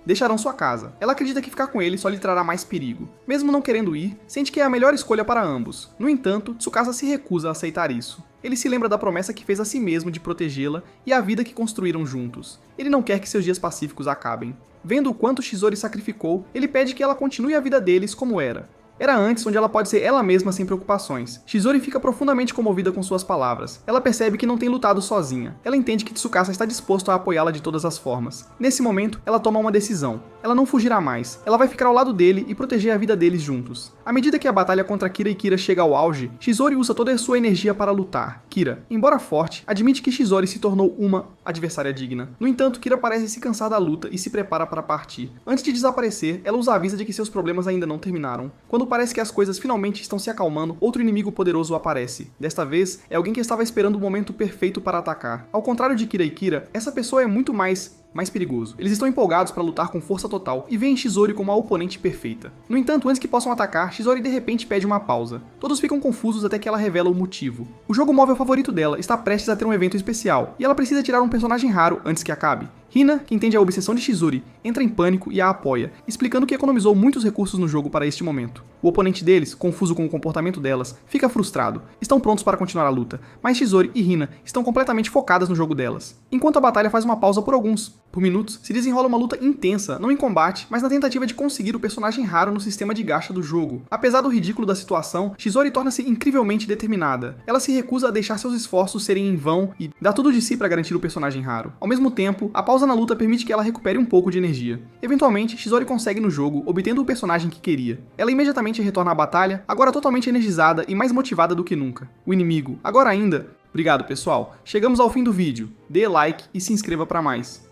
Speaker 1: deixarão sua casa. Ela acredita que ficar com ele só lhe trará mais perigo. Mesmo não querendo ir, sente que é a melhor escolha para ambos. No entanto, Tsukasa se recusa a aceitar isso. Ele se lembra da promessa que fez a si mesmo de protegê-la e a vida que construíram juntos. Ele não quer que seus dias pacíficos acabem. Vendo o quanto Shizori sacrificou, ele pede que ela continue a vida deles como era. Era antes, onde ela pode ser ela mesma sem preocupações. Shizori fica profundamente comovida com suas palavras. Ela percebe que não tem lutado sozinha. Ela entende que Tsukasa está disposto a apoiá-la de todas as formas. Nesse momento, ela toma uma decisão. Ela não fugirá mais. Ela vai ficar ao lado dele e proteger a vida deles juntos. À medida que a batalha contra Kira e Kira chega ao auge, Shizori usa toda a sua energia para lutar. Kira, embora forte, admite que Shizori se tornou uma adversária digna. No entanto, Kira parece se cansar da luta e se prepara para partir. Antes de desaparecer, ela os avisa de que seus problemas ainda não terminaram. Quando quando parece que as coisas finalmente estão se acalmando, outro inimigo poderoso aparece. Desta vez, é alguém que estava esperando o momento perfeito para atacar. Ao contrário de Kira e Kira, essa pessoa é muito mais perigoso. Eles estão empolgados para lutar com força total e veem Chizori como a oponente perfeita. No entanto, antes que possam atacar, Chizori de repente pede uma pausa. Todos ficam confusos até que ela revela o motivo. O jogo móvel favorito dela está prestes a ter um evento especial, e ela precisa tirar um personagem raro antes que acabe. Hina, que entende a obsessão de Chizori, entra em pânico e a apoia, explicando que economizou muitos recursos no jogo para este momento. O oponente deles, confuso com o comportamento delas, fica frustrado. Estão prontos para continuar a luta, mas Chizori e Hina estão completamente focadas no jogo delas. Enquanto a batalha faz uma pausa por minutos, se desenrola uma luta intensa, não em combate, mas na tentativa de conseguir o personagem raro no sistema de gacha do jogo. Apesar do ridículo da situação, Chizori torna-se incrivelmente determinada. Ela se recusa a deixar seus esforços serem em vão e dá tudo de si para garantir o personagem raro. Ao mesmo tempo, a pausa na luta permite que ela recupere um pouco de energia. Eventualmente, Chizori consegue no jogo, obtendo o personagem que queria. Ela imediatamente retorna à batalha, agora totalmente energizada e mais motivada do que nunca. O inimigo, agora ainda... Obrigado, pessoal. Chegamos ao fim do vídeo. Dê like e se inscreva para mais.